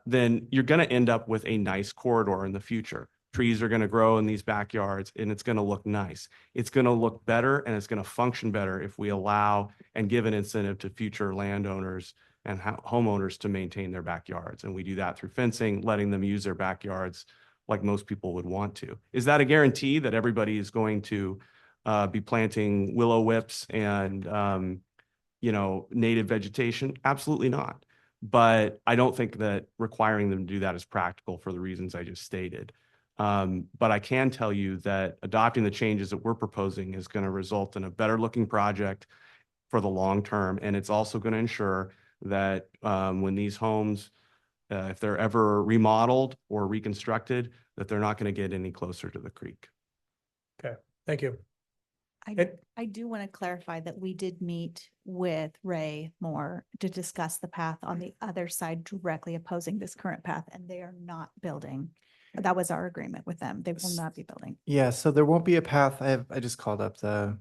then you're going to end up with a nice corridor in the future. Trees are going to grow in these backyards and it's going to look nice. It's going to look better and it's going to function better if we allow and give an incentive to future landowners and homeowners to maintain their backyards. And we do that through fencing, letting them use their backyards like most people would want to. Is that a guarantee that everybody is going to be planting willow whips and, native vegetation? Absolutely not. But I don't think that requiring them to do that is practical for the reasons I just stated. But I can tell you that adopting the changes that we're proposing is going to result in a better looking project for the long term. And it's also going to ensure that when these homes, if they're ever remodeled or reconstructed, that they're not going to get any closer to the creek. Okay, thank you. I do want to clarify that we did meet with Ray Moore to discuss the path on the other side directly opposing this current path, and they are not building. That was our agreement with them. They will not be building Yeah, so there won't be a path. I just called up the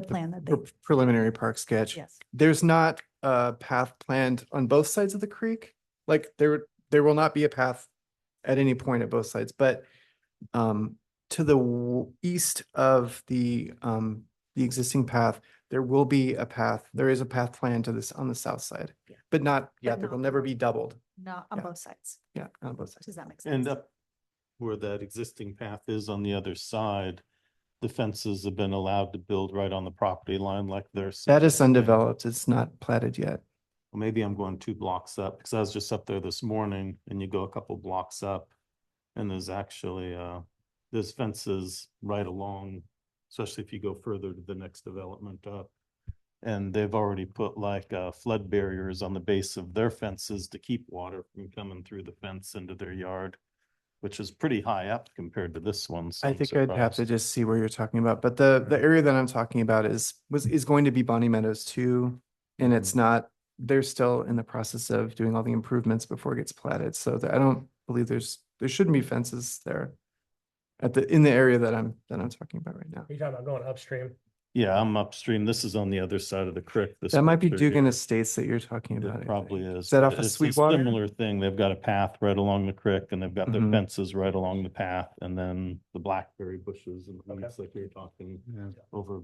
plan that they, preliminary park sketch. yes. There's not a path planned on both sides of the creek. Like there will not be a path at any point at both sides, but to the east of the existing path, there will be a path. There is a path planned to this on the south side, Yeah. but not, yeah, But there will not- never be doubled. Not on Yeah. both sides. Yeah, on both sides. Does that make sense? And up where that existing path is on the other side, the fences have been allowed to build right on the property line like there's. That is undeveloped. It's not platted yet. Well, maybe I'm going 2 blocks up, because I was just up there this morning and you go a couple blocks up and there's actually there's fences right along, especially if you go further to the next development up. And they've already put like flood barriers on the base of their fences to keep water from coming through the fence into their yard. which is pretty high up compared to this one. so I I'm think I'd have to surprised. just see where you're talking about, but the area that I'm talking about is going to be Bonnie Meadows too. And it's not, they're still in the process of doing all the improvements before it gets platted, so I don't believe there shouldn't be fences there in the area that I'm talking about right now. You're talking about going upstream. Yeah, I'm upstream. This is on the other side of the creek. This That might be picture Dugan here. Estates that you're talking about. I It think. probably is. Is that but off of it's a Sweetwater? Similar thing. They've got a path right along the creek and they've got their Mhm. fences right along the path and then the blackberry bushes and Okay. things like you're talking over,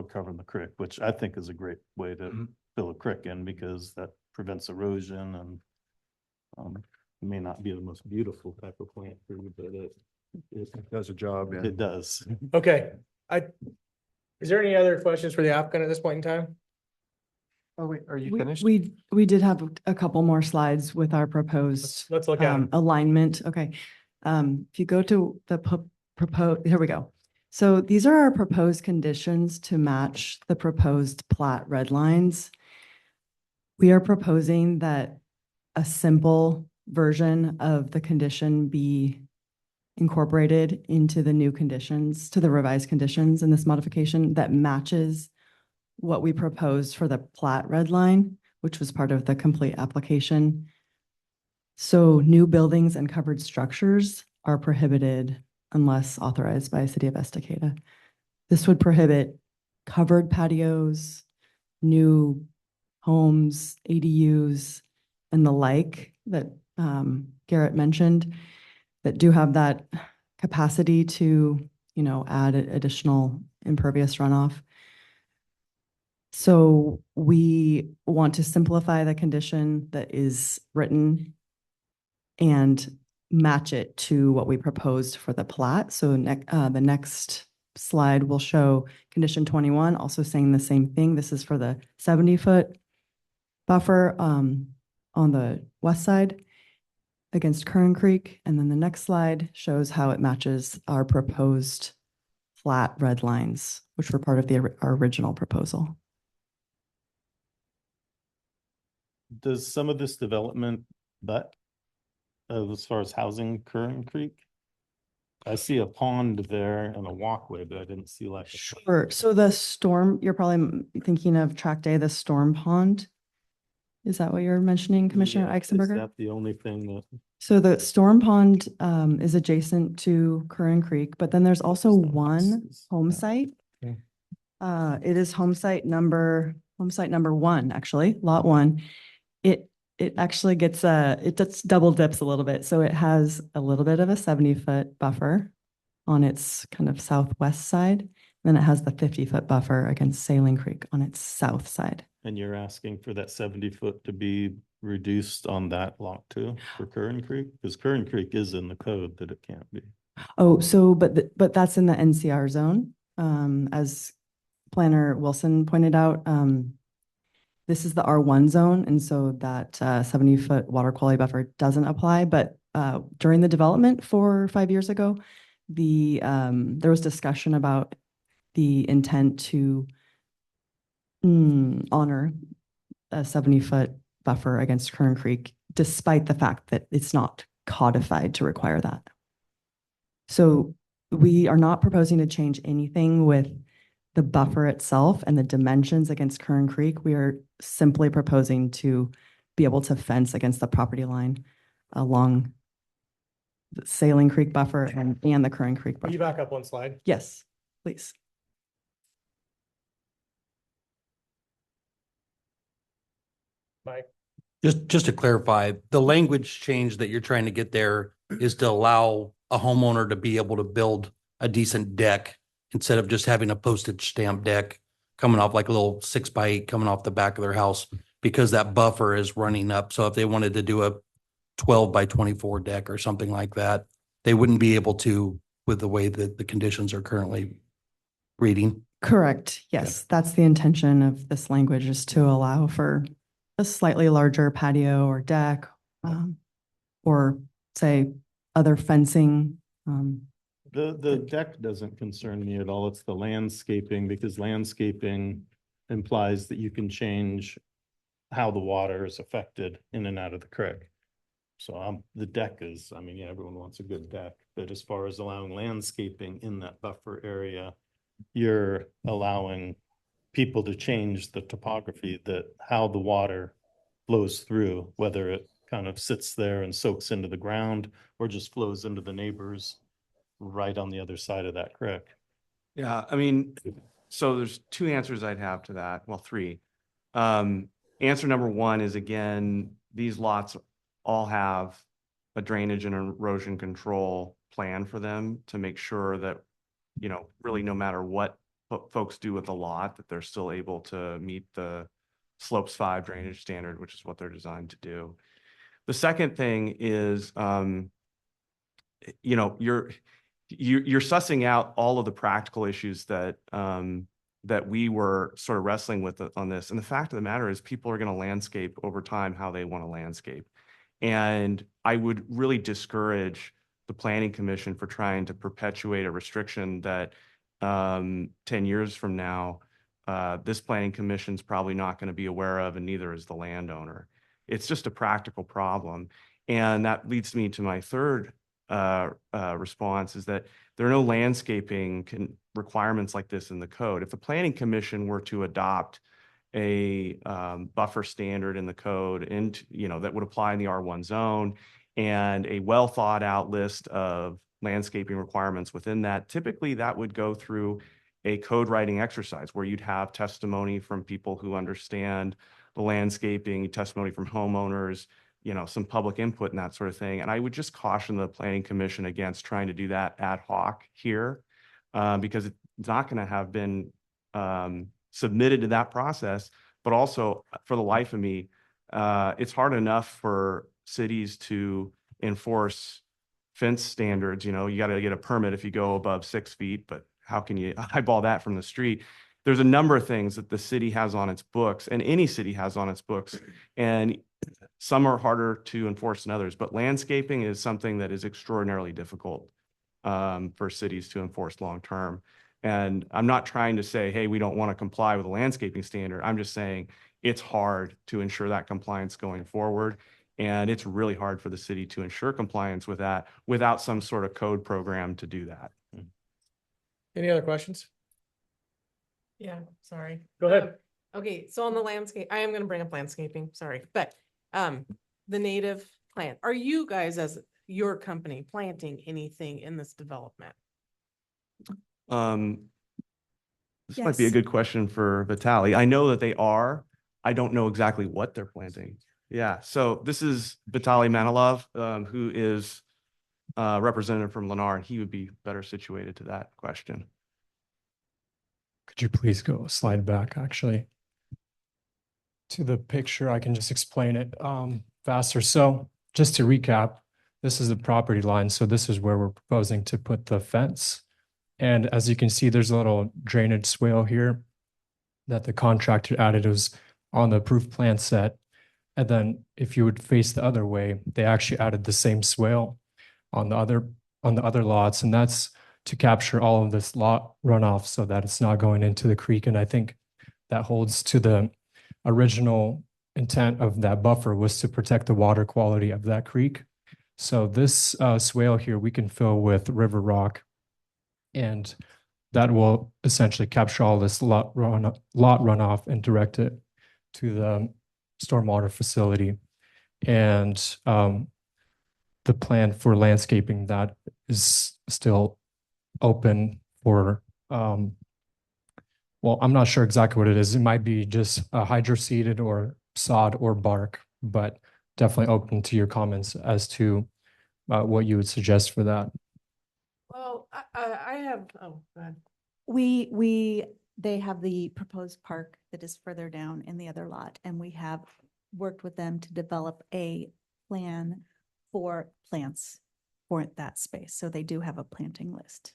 covering the creek, which I think is a great way to Mhm. fill a creek in because that prevents erosion and it may not be the most beautiful type of plant for you, but it Does a job, yeah. it does. Okay, is there any other questions for the applicant at this point in time? Oh, wait, are you We- finished? We did have a couple more slides with our proposed Let's look at it. alignment. Okay. If you go to the proposed, here we go. So these are our proposed conditions to match the proposed plat red lines. We are proposing that a simple version of the condition be incorporated into the new conditions, to the revised conditions in this modification that matches what we proposed for the plat red line, which was part of the complete application. So new buildings and covered structures are prohibited unless authorized by City of Estacada. This would prohibit covered patios, new homes, ADUs, and the like that Garrett mentioned that do have that capacity to, add additional impervious runoff. So we want to simplify the condition that is written and match it to what we proposed for the plat. So the next slide will show condition 21, also saying the same thing. This is for the 70-foot buffer on the west side against Kern Creek. And then the next slide shows how it matches our proposed flat red lines, which were part of our original proposal. Does some of this development, but as far as housing Kern Creek? I see a pond there and a walkway, but I didn't see like. Sure. So the storm, you're probably thinking of track day, the storm pond. Is that what you're mentioning, Commissioner Yeah, is Eisenberger? that the only thing that? So the storm pond is adjacent to Curran Creek, but then there's also one home site. Okay. It is home site number 1, actually, lot 1. It actually gets it just double dips a little bit. So it has a little bit of a 70-foot buffer on its kind of southwest side. Then it has the 50-foot buffer against Sailing Creek on its south side. And you're asking for that 70-foot to be reduced on that lot too for Kern Creek? Because Kern Creek is in the code that it can't be. Oh, so but that's in the NCR zone. As Planner Wilson pointed out, this is the R1 zone, and so that 70-foot water quality buffer doesn't apply. But during the development 4 or 5 years ago, there was discussion about the intent to honor a 70-foot buffer against Kern Creek, despite the fact that it's not codified to require that. So we are not proposing to change anything with the buffer itself and the dimensions against Kern Creek. We are simply proposing to be able to fence against the property line along the Sailing Creek buffer and the Kern Creek Will you buffer. back up one slide? Yes, please. Mike? Just to clarify, the language change that you're trying to get there is to allow a homeowner to be able to build a decent deck instead of just having a postage stamp deck coming off like a little 6x8 coming off the back of their house because that buffer is running up. So if they wanted to do a 12x24 deck or something like that, they wouldn't be able to with the way that the conditions are currently reading. Correct. Yes, that's the intention of this language, is to allow for a slightly larger patio or deck, or say other fencing. The deck doesn't concern me at all. It's the landscaping, because landscaping implies that you can change how the water is affected in and out of the creek. So the deck is, I mean, yeah, everyone wants a good deck, but as far as allowing landscaping in that buffer area, you're allowing people to change the topography, that how the water flows through, whether it kind of sits there and soaks into the ground or just flows into the neighbors right on the other side of that creek. Yeah, I mean, so there's two answers I'd have to that. Well, three. Answer number one is, again, these lots all have a drainage and erosion control plan for them to make sure that, you know, really no matter what folks do with the lot, that they're still able to meet the slopes 5 drainage standard, which is what they're designed to do. The second thing is, you know, you're sussing out all of the practical issues that that we were sort of wrestling with on this. And the fact of the matter is, people are going to landscape over time how they want to landscape. And I would really discourage the Planning Commission for trying to perpetuate a restriction that 10 years from now, this Planning Commission's probably not going to be aware of, and neither is the landowner. It's just a practical problem. And that leads me to my third response, is that there are no landscaping requirements like this in the code. If the Planning Commission were to adopt a buffer standard in the code, and that would apply in the R1 zone, and a well thought out list of landscaping requirements within that, typically that would go through a code writing exercise where you'd have testimony from people who understand the landscaping, testimony from homeowners, some public input and that sort of thing. And I would just caution the Planning Commission against trying to do that ad hoc here, because it's not going to have been submitted to that process. But also, for the life of me, it's hard enough for cities to enforce fence standards. You got to get a permit if you go above 6 feet, but how can you eyeball that from the street? There's a number of things that the city has on its books, and any city has on its books, and some are harder to enforce than others. But landscaping is something that is extraordinarily difficult for cities to enforce long term. And I'm not trying to say, hey, we don't want to comply with a landscaping standard. I'm just saying it's hard to ensure that compliance going forward. And it's really hard for the city to ensure compliance with that without some sort of code program to do that. Any other questions? Yeah, sorry. Go ahead. Okay, so on the landscape, I am gonna bring up landscaping, sorry, but the native plant, are you guys as your company planting anything in this development? This might be a Yes. good question for Vitaly. I know that they are. I don't know exactly what they're planting. Yeah, so this is Vitaly Manilov, who is representative from Lennar, and he would be better situated to that question. Could you please go a slide back, actually, to the picture? I can just explain it faster. So just to recap, this is the property line. So this is where we're proposing to put the fence. And as you can see, there's a little drainage swale here that the contractor added. It was on the approved plan set. And then if you would face the other way, they actually added the same swale on the other lots. And that's to capture all of this lot runoff so that it's not going into the creek. And I think that holds to the original intent of that buffer, was to protect the water quality of that creek. So this swale here, we can fill with river rock, and that will essentially capture all this lot runoff and direct it to the stormwater facility. And the plan for landscaping that is still open for, well, I'm not sure exactly what it is. It might be just hydroseeded or sod or bark, but definitely open to your comments as to what you would suggest for that. Well, I have, oh, go ahead. They have the proposed park that is further down in the other lot, and we have worked with them to develop a plan for plants for that space. So they do have a planting list,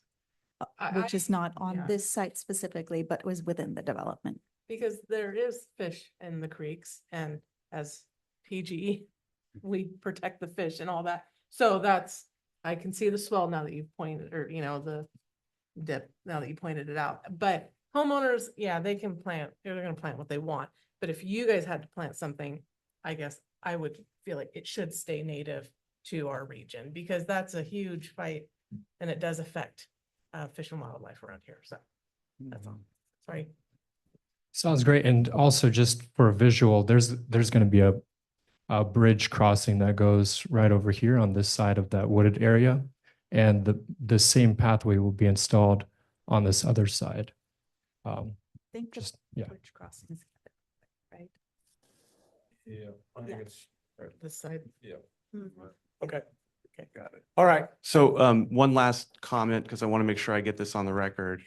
which is not on yeah. this site specifically, but was within the development. Because there is fish in the creeks, and as PG, we protect the fish and all that. So I can see the swell now that you've pointed, or the dip now that you pointed it out. But homeowners, yeah, they can plant, they're gonna plant what they want. But if you guys had to plant something, I guess I would feel like it should stay native to our region because that's a huge fight and it does affect fish and wildlife around here. So that's all. Sorry. Sounds great. And also just for a visual, there's going to be a bridge crossing that goes right over here on this side of that wooded area. And the same pathway will be installed on this other side. Think the Just, yeah. bridge crossings, right? Yeah, I think it's. This side. Yeah. Okay. Okay, got it. All right. So one last comment, because I want to make sure I get this on the record.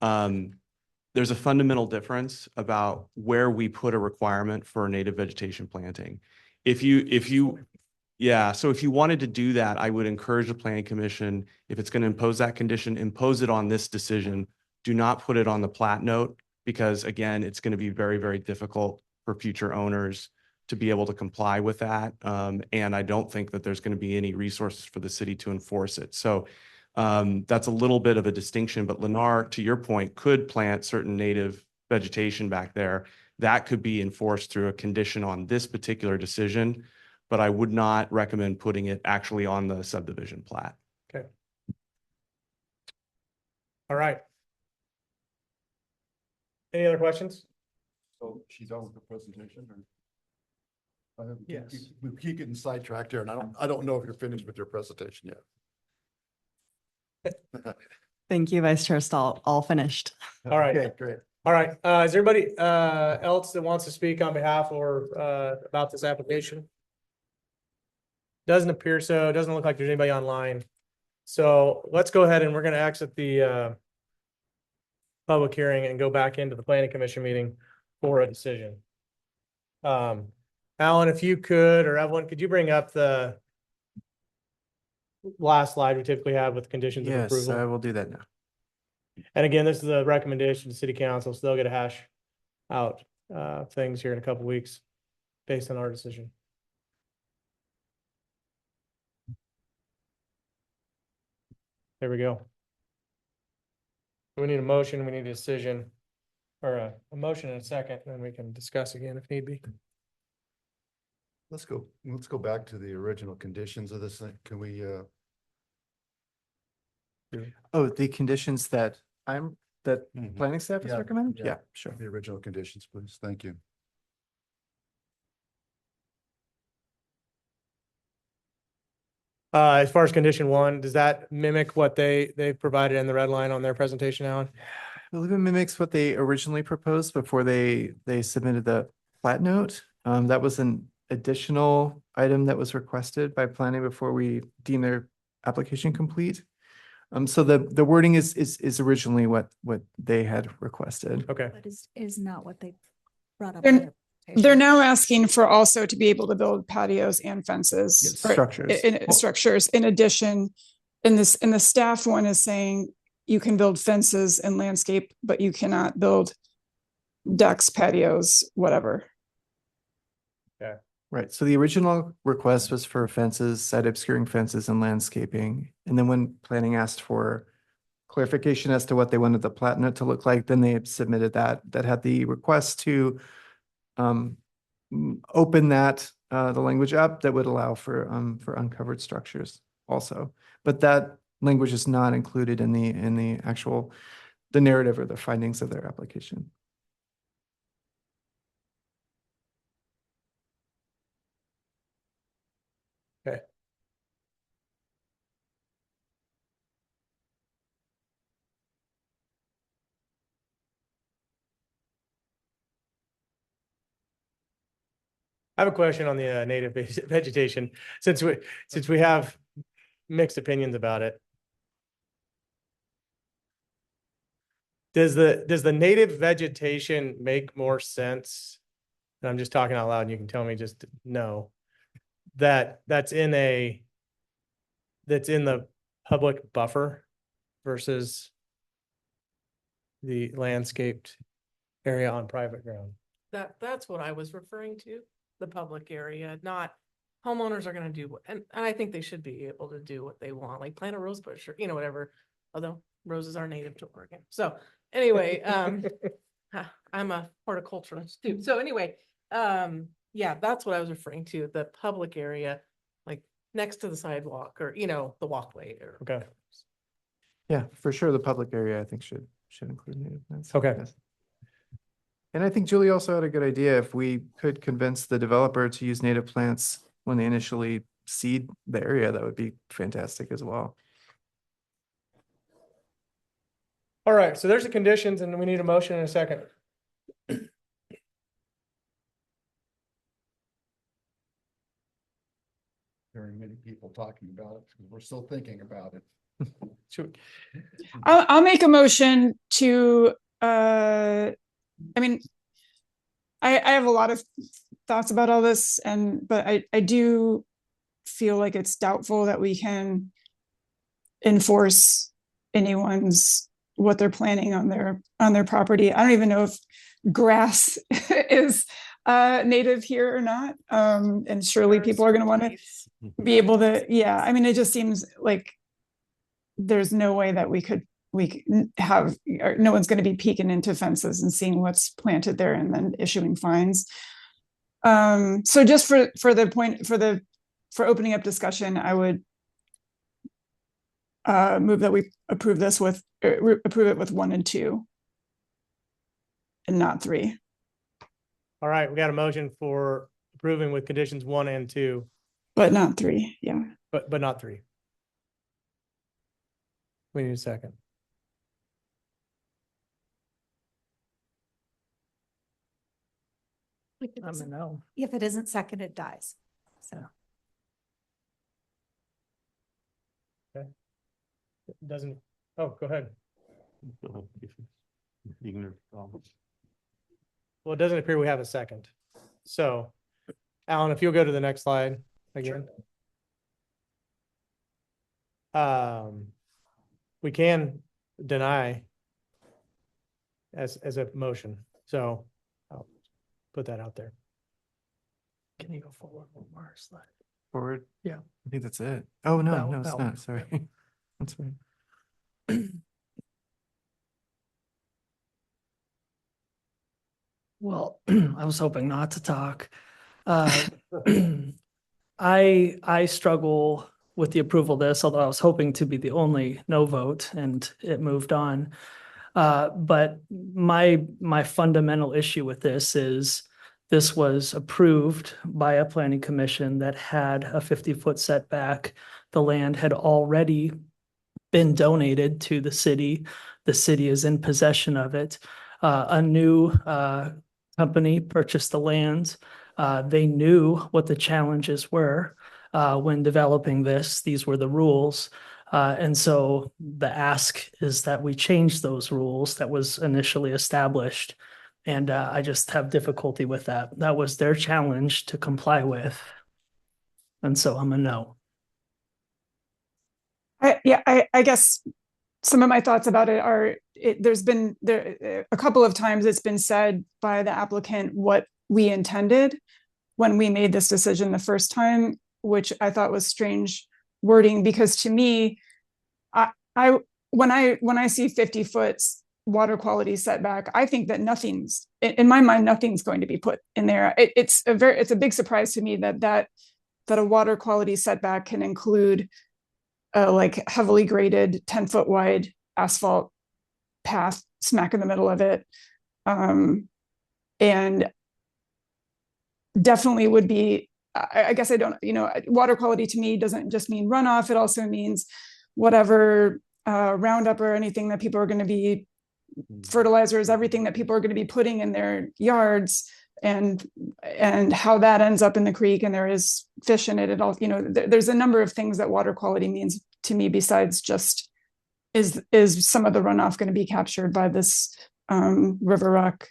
There's a fundamental difference about where we put a requirement for native vegetation planting. If you, yeah, so if you wanted to do that, I would encourage the planning commission, if it's going to impose that condition, impose it on this decision. Do not put it on the plat note, because again, it's going to be very, very difficult for future owners to be able to comply with that. And I don't think that there's going to be any resources for the city to enforce it. So that's a little bit of a distinction, but Lennar, to your point, could plant certain native vegetation back there. That could be enforced through a condition on this particular decision, but I would not recommend putting it actually on the subdivision plat. Okay. All right. Any other questions? So she's done with the presentation or? Yes. We keep getting sidetracked here and I don't know if you're finished with your presentation yet. Thank you, Vice Chair Stahl. All finished. All right. Okay, great. All right. Is there anybody else that wants to speak on behalf or about this application? Doesn't appear so. It doesn't look like there's anybody online. So let's go ahead and we're going to exit the public hearing and go back into the planning commission meeting for a decision. Alan, if you could, or Evelyn, could you bring up the last slide we typically have with conditions of Yes, approval? I will do that now. And again, this is a recommendation to city council, so they'll get a hash out things here in a couple weeks based on our decision. There we go. We need a motion, we need a decision, or a motion and a second, and then we can discuss again if need be. Let's go back to the original conditions of this thing. Can we, Oh, the conditions that Mhm. planning staff is Yeah, recommending? yeah. Yeah, sure. the original conditions, please? Thank you. As far as condition one, does that mimic what they provided in the red line on their presentation, Alan? I believe it mimics what they originally proposed before they submitted the plat note. That was an additional item that was requested by planning before we deem their application complete. So the wording is originally what they had requested. Okay. But is not what they brought up. They're- in their presentation. They're now asking for also to be able to build patios and fences. Yes, or structures. Structures. In addition, in the staff one is saying you can build fences and landscape, but you cannot build decks, patios, whatever. Right, so the original request was for fences, site obscuring fences and landscaping. And then when planning asked for clarification as to what they wanted the plat note to look like, then they submitted that had the request to open that, the language up that would allow for uncovered structures also. But that language is not included in the actual, the narrative or the findings of their application. Okay. I have a question on the native vegetation, since we have mixed opinions about it. Does the native vegetation make more sense? And I'm just talking out loud and you can tell me just no. That's in the public buffer versus the landscaped area on private ground. That's what I was referring to, the public area, not homeowners are gonna do, and I think they should be able to do what they want, like plant a rose bush or, whatever. Although roses are native to Oregon. So anyway, I'm a horticulturalist too. So anyway, Yeah, that's what I was referring to, the public area, like next to the sidewalk or, the walkway or. Okay. Yeah, for sure, the public area, I think should include native plants. Okay. Yes. And I think Julie also had a good idea. If we could convince the developer to use native plants when they initially seed the area, that would be fantastic as well. All right, so there's the conditions and we need a motion in a second. Very many people talking about it, because we're still thinking about it. I'll make a motion to, I mean, I have a lot of thoughts about all this but I do feel like it's doubtful that we can enforce what they're planning on their property. I don't even know if grass is native here or not. And surely people are going to want to be able to, yeah, I mean, it just seems like there's no way that we could have, or no one's going to be peeking into fences and seeing what's planted there and then issuing fines. So just for opening up discussion, I would move that we approve it with 1 and 2 and not 3. All right, we got a motion for approving with conditions 1 and 2. But not 3, yeah. But not 3. We need a second. I'm a no. If it isn't second, it dies. So. Doesn't, oh, go ahead. Well, it doesn't appear we have a second. So, Alan, if you'll go to the next slide again. We can deny as a motion. So I'll put that out there. Can you go forward one more slide? Forward? Yeah. I think that's it. Oh, no, That- no, it's that not. one. Sorry. That's fine. Well, I was hoping not to talk. I struggle with the approval of this, although I was hoping to be the only no vote and it moved on. But my fundamental issue with this is this was approved by a planning commission that had a 50-foot setback. The land had already been donated to the city. The city is in possession of it. A new company purchased the land. They knew what the challenges were when developing this. These were the rules. And so the ask is that we change those rules that was initially established. And I just have difficulty with that. That was their challenge to comply with. And so I'm a no. I guess some of my thoughts about it are, there's been a couple of times it's been said by the applicant what we intended when we made this decision the first time, which I thought was strange wording, because to me, when I see 50-foot water quality setback, I think that nothing's in my mind, nothing's going to be put in there. It's a big surprise to me that a water quality setback can include like heavily graded 10-foot wide asphalt path smack in the middle of it. And definitely would be, I guess I don't, water quality to me doesn't just mean runoff. It also means whatever Roundup or anything that people are going to be, fertilizers, everything that people are going to be putting in their yards, and how that ends up in the creek, and there is fish in it. It all, there's a number of things that water quality means to me besides just is some of the runoff going to be captured by this river rock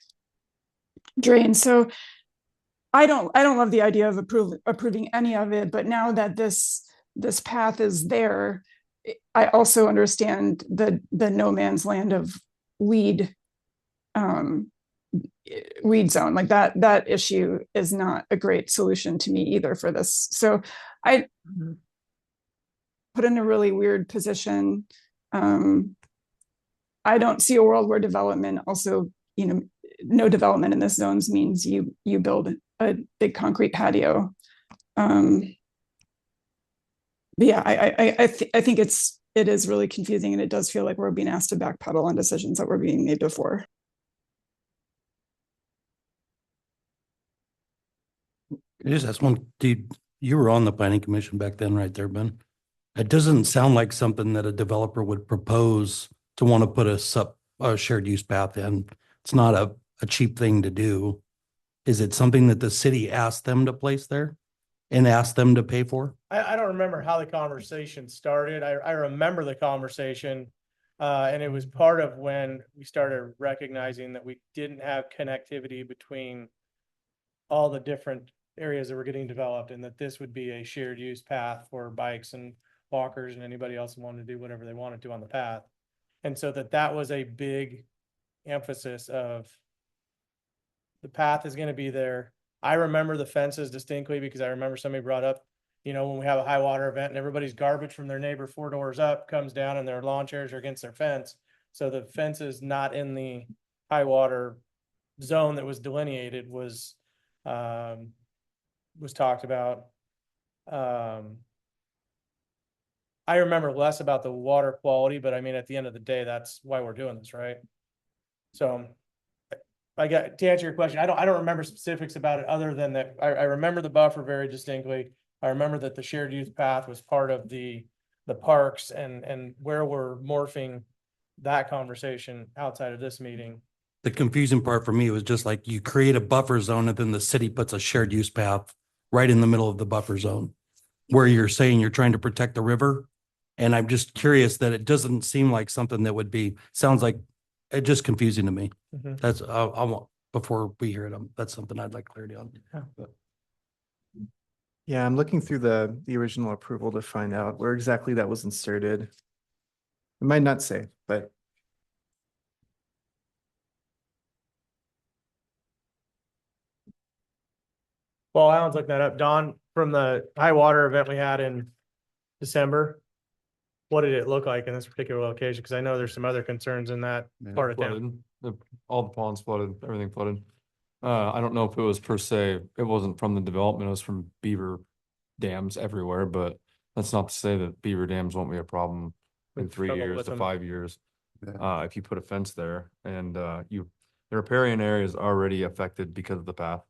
drain. So I don't love the idea of approving any of it, but now that this path is there, I also understand the no man's land of weed zone. Like that issue is not a great solution to me either for this. So I put in a really weird position. I don't see a world where development also, no development in this zones means you build a big concrete patio. But yeah, I think it is really confusing, and it does feel like we're being asked to backpedal on decisions that were being made before. I just ask one, dude, you were on the planning commission back then, right there, Ben? It doesn't sound like something that a developer would propose to want to put a shared use path in. It's not a cheap thing to do. Is it something that the city asked them to place there and asked them to pay for? I don't remember how the conversation started. I remember the conversation. And it was part of when we started recognizing that we didn't have connectivity between all the different areas that were getting developed, and that this would be a shared use path for bikes and walkers and anybody else who wanted to do whatever they wanted to on the path. And so that was a big emphasis of the path is going to be there. I remember the fences distinctly because I remember somebody brought up, when we have a high water event and everybody's garbage from their neighbor 4 doors up comes down and their lawn chairs are against their fence. So the fence is not in the high water zone that was delineated was talked about. I remember less about the water quality, but I mean, at the end of the day, that's why we're doing this, right? So to answer your question, I don't remember specifics about it other than that. I remember the buffer very distinctly. I remember that the shared use path was part of the parks and where we're morphing that conversation outside of this meeting. The confusing part for me was just like you create a buffer zone and then the city puts a shared use path right in the middle of the buffer zone where you're saying you're trying to protect the river. And I'm just curious that it doesn't seem like something that would be, sounds like it just confusing to me. Mm-hmm. That's, I want, before we hear it, that's something I'd like clarity on. Yeah, I'm looking through the original approval to find out where exactly that was inserted. It might not say, but Well, Alan's looking that up. Don, from the high water event we had in December, what did it look like in this particular location? Because I know there's some other concerns in that part of town. Flooded. All the ponds flooded, everything flooded. I don't know if it was per se, it wasn't from the development, it was from beaver dams everywhere, but that's not to say that beaver dams won't be a problem in We've 3 struggled years with to them. 5 years. Yeah. If you put a fence there and the riparian area is already affected because of the path.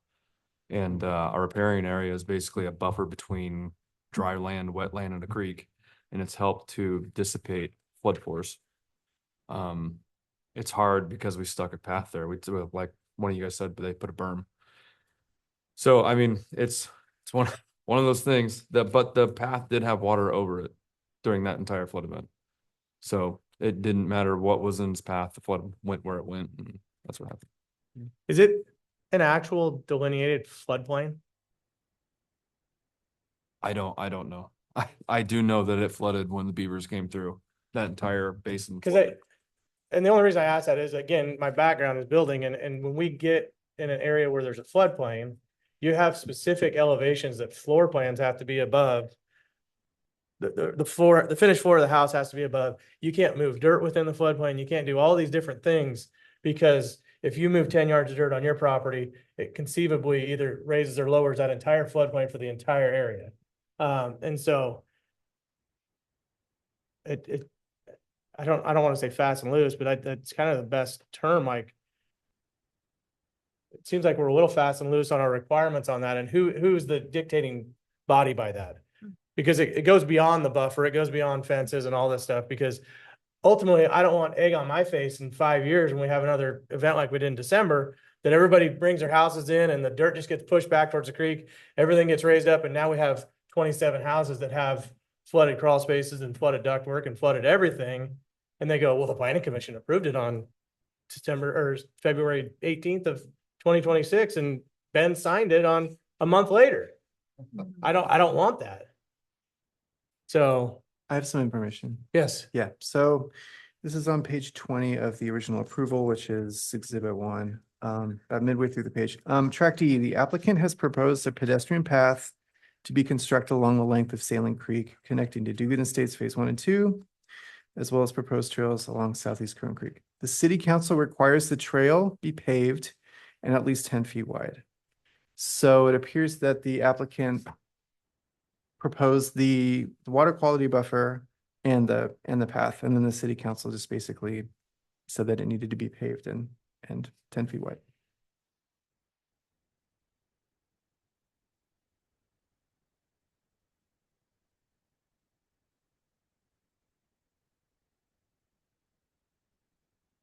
And a riparian area is basically a buffer between dry land, wetland, and a creek, and it's helped to dissipate flood force. It's hard because we stuck a path there. Like one of you guys said, but they put a berm. So I mean, it's one of those things but the path did have water over it during that entire flood event. So it didn't matter what was in its path, the flood went where it went, and that's what happened. Is it an actual delineated floodplain? I don't know. I do know that it flooded when the beavers came through that entire basin. And the only reason I ask that is, again, my background is building, and when we get in an area where there's a floodplain, you have specific elevations that floor plans have to be above. The floor, the finished floor of the house has to be above. You can't move dirt within the floodplain. You can't do all these different things because if you move 10 yards of dirt on your property, it conceivably either raises or lowers that entire floodplain for the entire area. And so I don't want to say fast and loose, but that's kind of the best term. Like, it seems like we're a little fast and loose on our requirements on that. And who's the dictating body by that? Because it goes beyond the buffer, it goes beyond fences and all this stuff, because ultimately I don't want egg on my face in 5 years when we have another event like we did in December, that everybody brings their houses in and the dirt just gets pushed back towards the creek, everything gets raised up, and now we have 27 houses that have flooded crawl spaces and flooded ductwork and flooded everything. And they go, well, the planning commission approved it on February 18th of 2026, and Ben signed it on a month later. I don't want that. So I have some information. yes. Yeah, so this is on page 20 of the original approval, which is Exhibit 1, about midway through the page. Track D, the applicant has proposed a pedestrian path to be constructed along the length of Sailing Creek, connecting to Dugan Estates Phase 1 and 2, as well as proposed trails along Southeast Crown Creek. The city council requires the trail be paved and at least 10 feet wide. So it appears that the applicant proposed the water quality buffer and the path, and then the city council just basically said that it needed to be paved and 10 feet wide.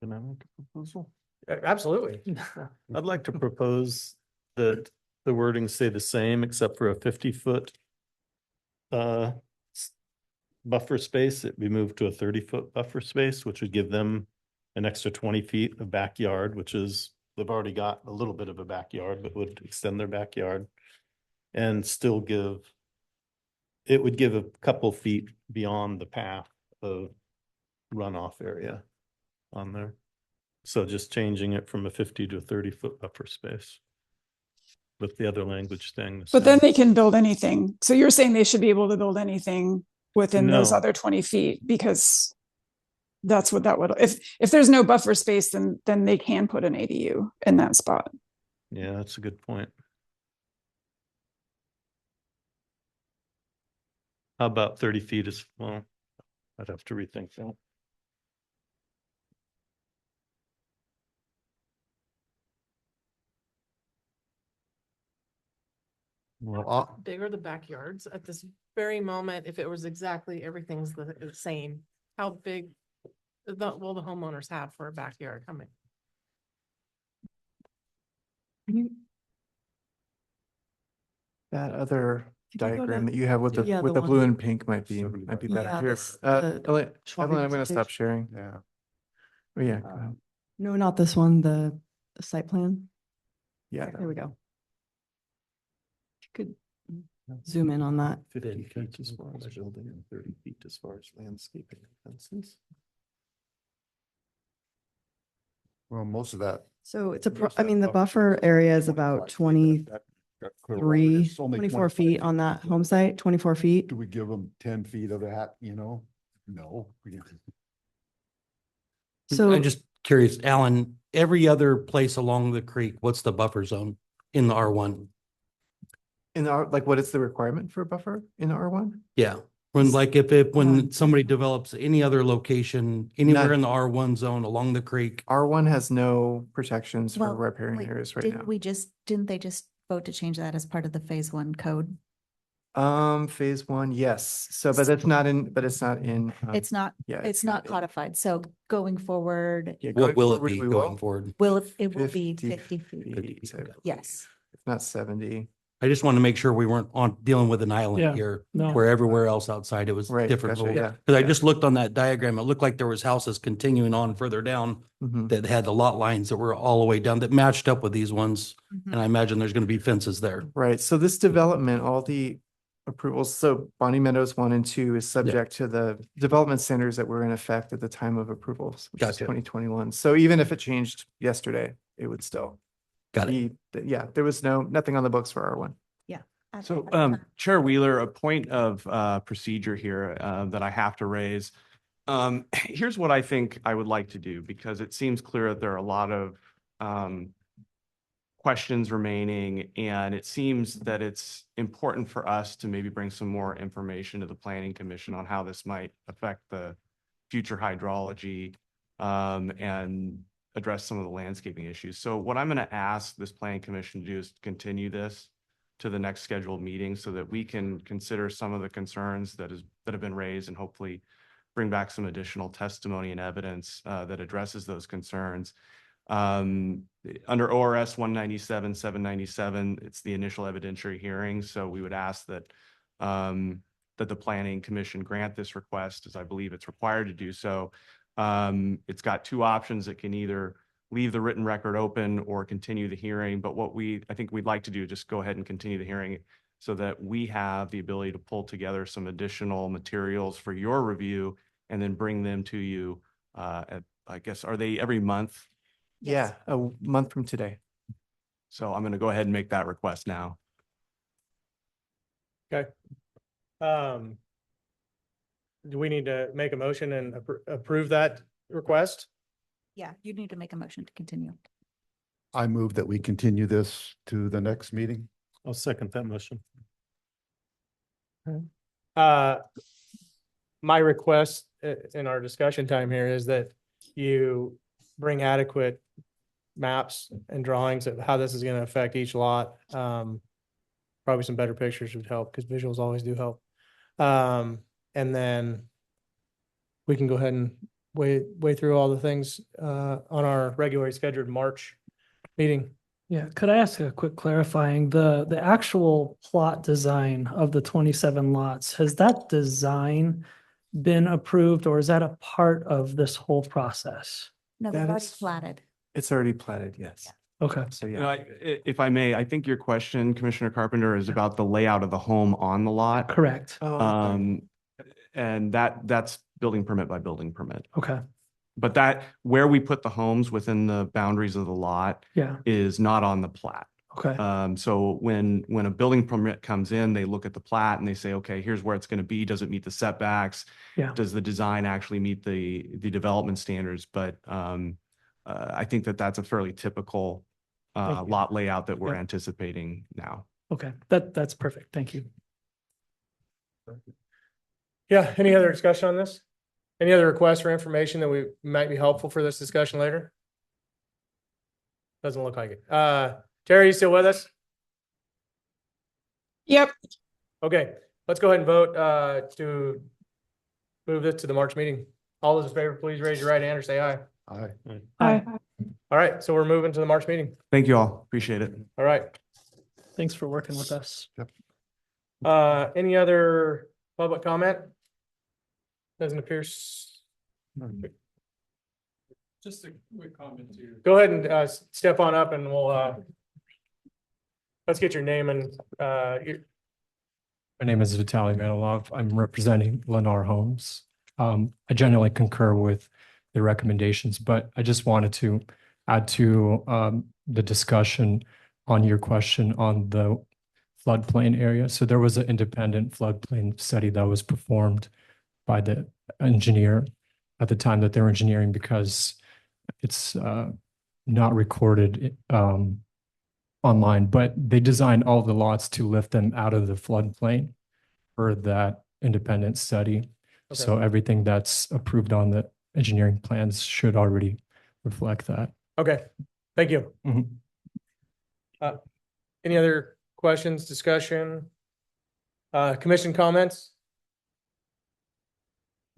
Can I make a proposal? Absolutely. I'd like to propose that the wording stay the same except for a 50-foot buffer space. It be moved to a 30-foot buffer space, which would give them an extra 20 feet of backyard, which is, they've already got a little bit of a backyard, but would extend their backyard and still it would give a couple feet beyond the path of runoff area on there. So just changing it from a 50 to a 30-foot buffer space. With the other language staying the But then same. they can build anything. So you're saying they should be able to build anything within those No. other 20 feet because that's what that would, if there's no buffer space, then they can put an ADU in that spot. Yeah, that's a good point. How about 30 feet as well? I'd have to rethink that. Well, Big are the backyards at this very moment, if it was exactly everything's the same, how big will the homeowners have for a backyard? How many? That other Could you go to- diagram that you have with the Yeah, with the the blue one- and pink might be better. Yeah, Here, this- Evelyn, the Evelyn, I'm gonna presentation. stop sharing. yeah. Oh, yeah, go ahead. No, not this one, the site plan. Yeah. There we go. If you could zoom in on that. 50 feet as far as building and 30 feet as far as landscaping and fences. Well, most of that. So it's most of I that mean, the buffer area is about 24 feet on that home site, 24 feet. Do we give them 10 feet of that, you know? No. So I'm just curious, Alan, every other place along the creek, what's the buffer zone in the R1? In the R, like what is the requirement for a buffer in R1? Yeah, when when somebody develops any other location, anywhere None. in the R1 zone along the creek, R1 has no protections for Well, riparian wait, areas right now. didn't they just vote to change that as part of the phase one code? Phase one, yes. So, but it's not in. It's not, yeah, it's not in- codified. So going forward, Yeah, going what will it forward, be we going will. forward? it will be 50 feet. 50 feet. Yes. It's not 70. I just want to make sure we weren't dealing with an Yeah, island here, no. where everywhere else outside it was Right, different. gotcha, yeah. Because I just looked on that diagram, it looked like there was houses continuing on further down Mhm. that had the lot lines that were all the way down that matched up with these ones. Mhm. And I imagine there's going to be fences there. Right, so this development, all the approvals, so Bonnie Meadows 1 and 2 is subject to the development standards that were in effect at the time of approvals, which is Gotcha. 2021. So even if it changed yesterday, it would still Got it. be, yeah, there was nothing on the books for R1. So, Chair Wheeler, a point of procedure here that I have to raise. Here's what I think I would like to do, because it seems clear that there are a lot of questions remaining, and it seems that it's important for us to maybe bring some more information to the Planning Commission on how this might affect the future hydrology and address some of the landscaping issues. So what I'm going to ask this Planning Commission to do is continue this to the next scheduled meeting so that we can consider some of the concerns that have been raised and hopefully bring back some additional testimony and evidence that addresses those concerns. Under ORS 197-797, it's the initial evidentiary hearing. So we would ask that that the Planning Commission grant this request, as I believe it's required to do so. It's got two options. It can either leave the written record open or continue the hearing. But what I think we'd like to do, just go ahead and continue the hearing so that we have the ability to pull together some additional materials for your review and then bring them to you. I guess, are they every month? Yeah, a month from today. So I'm going to go ahead and make that request now. Okay. Do we need to make a motion and approve that request? Yeah, you need to make a motion to continue. I move that we continue this to the next meeting. I'll second that motion. My request in our discussion time here is that you bring adequate maps and drawings of how this is gonna affect each lot. Probably some better pictures would help, because visuals always do help. And then we can go ahead and way through all the things on our regularly scheduled March meeting. Yeah, could I ask a quick clarifying? The actual plot design of the 27 lots, has that design been approved, or is that a part of this whole process? No, That they've already is- platted. It's already platted, yes. Okay. So, You yeah. know, if I may, I think your question, Commissioner Carpenter, is about the layout of the home on the lot. Correct. And that's building permit by building permit. Okay. But that, where we put the homes within the boundaries of the lot Yeah. is not on the plat. Okay. So when a building permit comes in, they look at the plat and they say, okay, here's where it's going to be. Does it meet the setbacks? Yeah. Does the design actually meet the development standards? But I think that's a fairly typical Thank you. lot layout that we're Yeah. anticipating now. Okay. That's perfect. Thank you. Yeah, any other discussion on this? Any other requests for information that we might be helpful for this discussion later? Doesn't look like it. Terry, you still with us? Yep. Okay, let's go ahead and vote to move this to the March meeting. All those in favor, please raise your right hand or say aye. Aye. Aye. All right, so we're moving to the March meeting. Thank you all. Appreciate it. All right. Thanks for working with us. Any other public comment? Doesn't appear. Just a quick comment too. Go ahead and step on up and we'll let's get your name and your. My name is Vitaly Manilov. I'm representing Lennar Homes. I generally concur with the recommendations, but I just wanted to add to the discussion on your question on the floodplain area. So there was an independent floodplain study that was performed by the engineer at the time that they're engineering, because it's not recorded online, but they designed all the lots to lift them out of the floodplain for that independent study. So everything that's approved on the engineering plans should already reflect that. Okay, thank you. Mhm. Any other questions, discussion? Commission comments?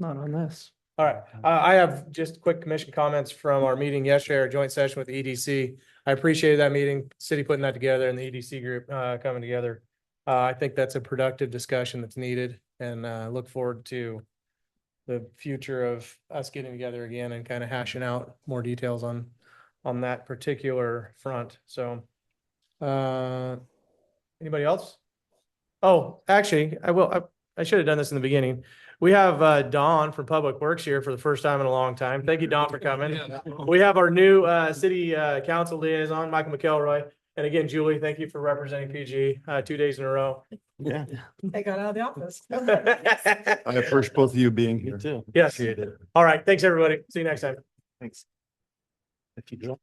Not on this. All right, I have just quick commission comments from our meeting yesterday, our joint session with the EDC. I appreciated that meeting, city putting that together and the EDC group coming together. I think that's a productive discussion that's needed, and look forward to the future of us getting together again and kind of hashing out more details on that particular front. So anybody else? Oh, actually, I should have done this in the beginning. We have Dawn from Public Works here for the first time in a long time. Thank you, Dawn, for coming. We have our new city council liaison, Michael McElroy. And again, Julie, thank you for representing PG 2 days in a row. Yeah. I got out of the office. I appreciate both of you being here. too. Yes. Appreciate it. All right. Thanks, everybody. See you next time. Thanks. If you drop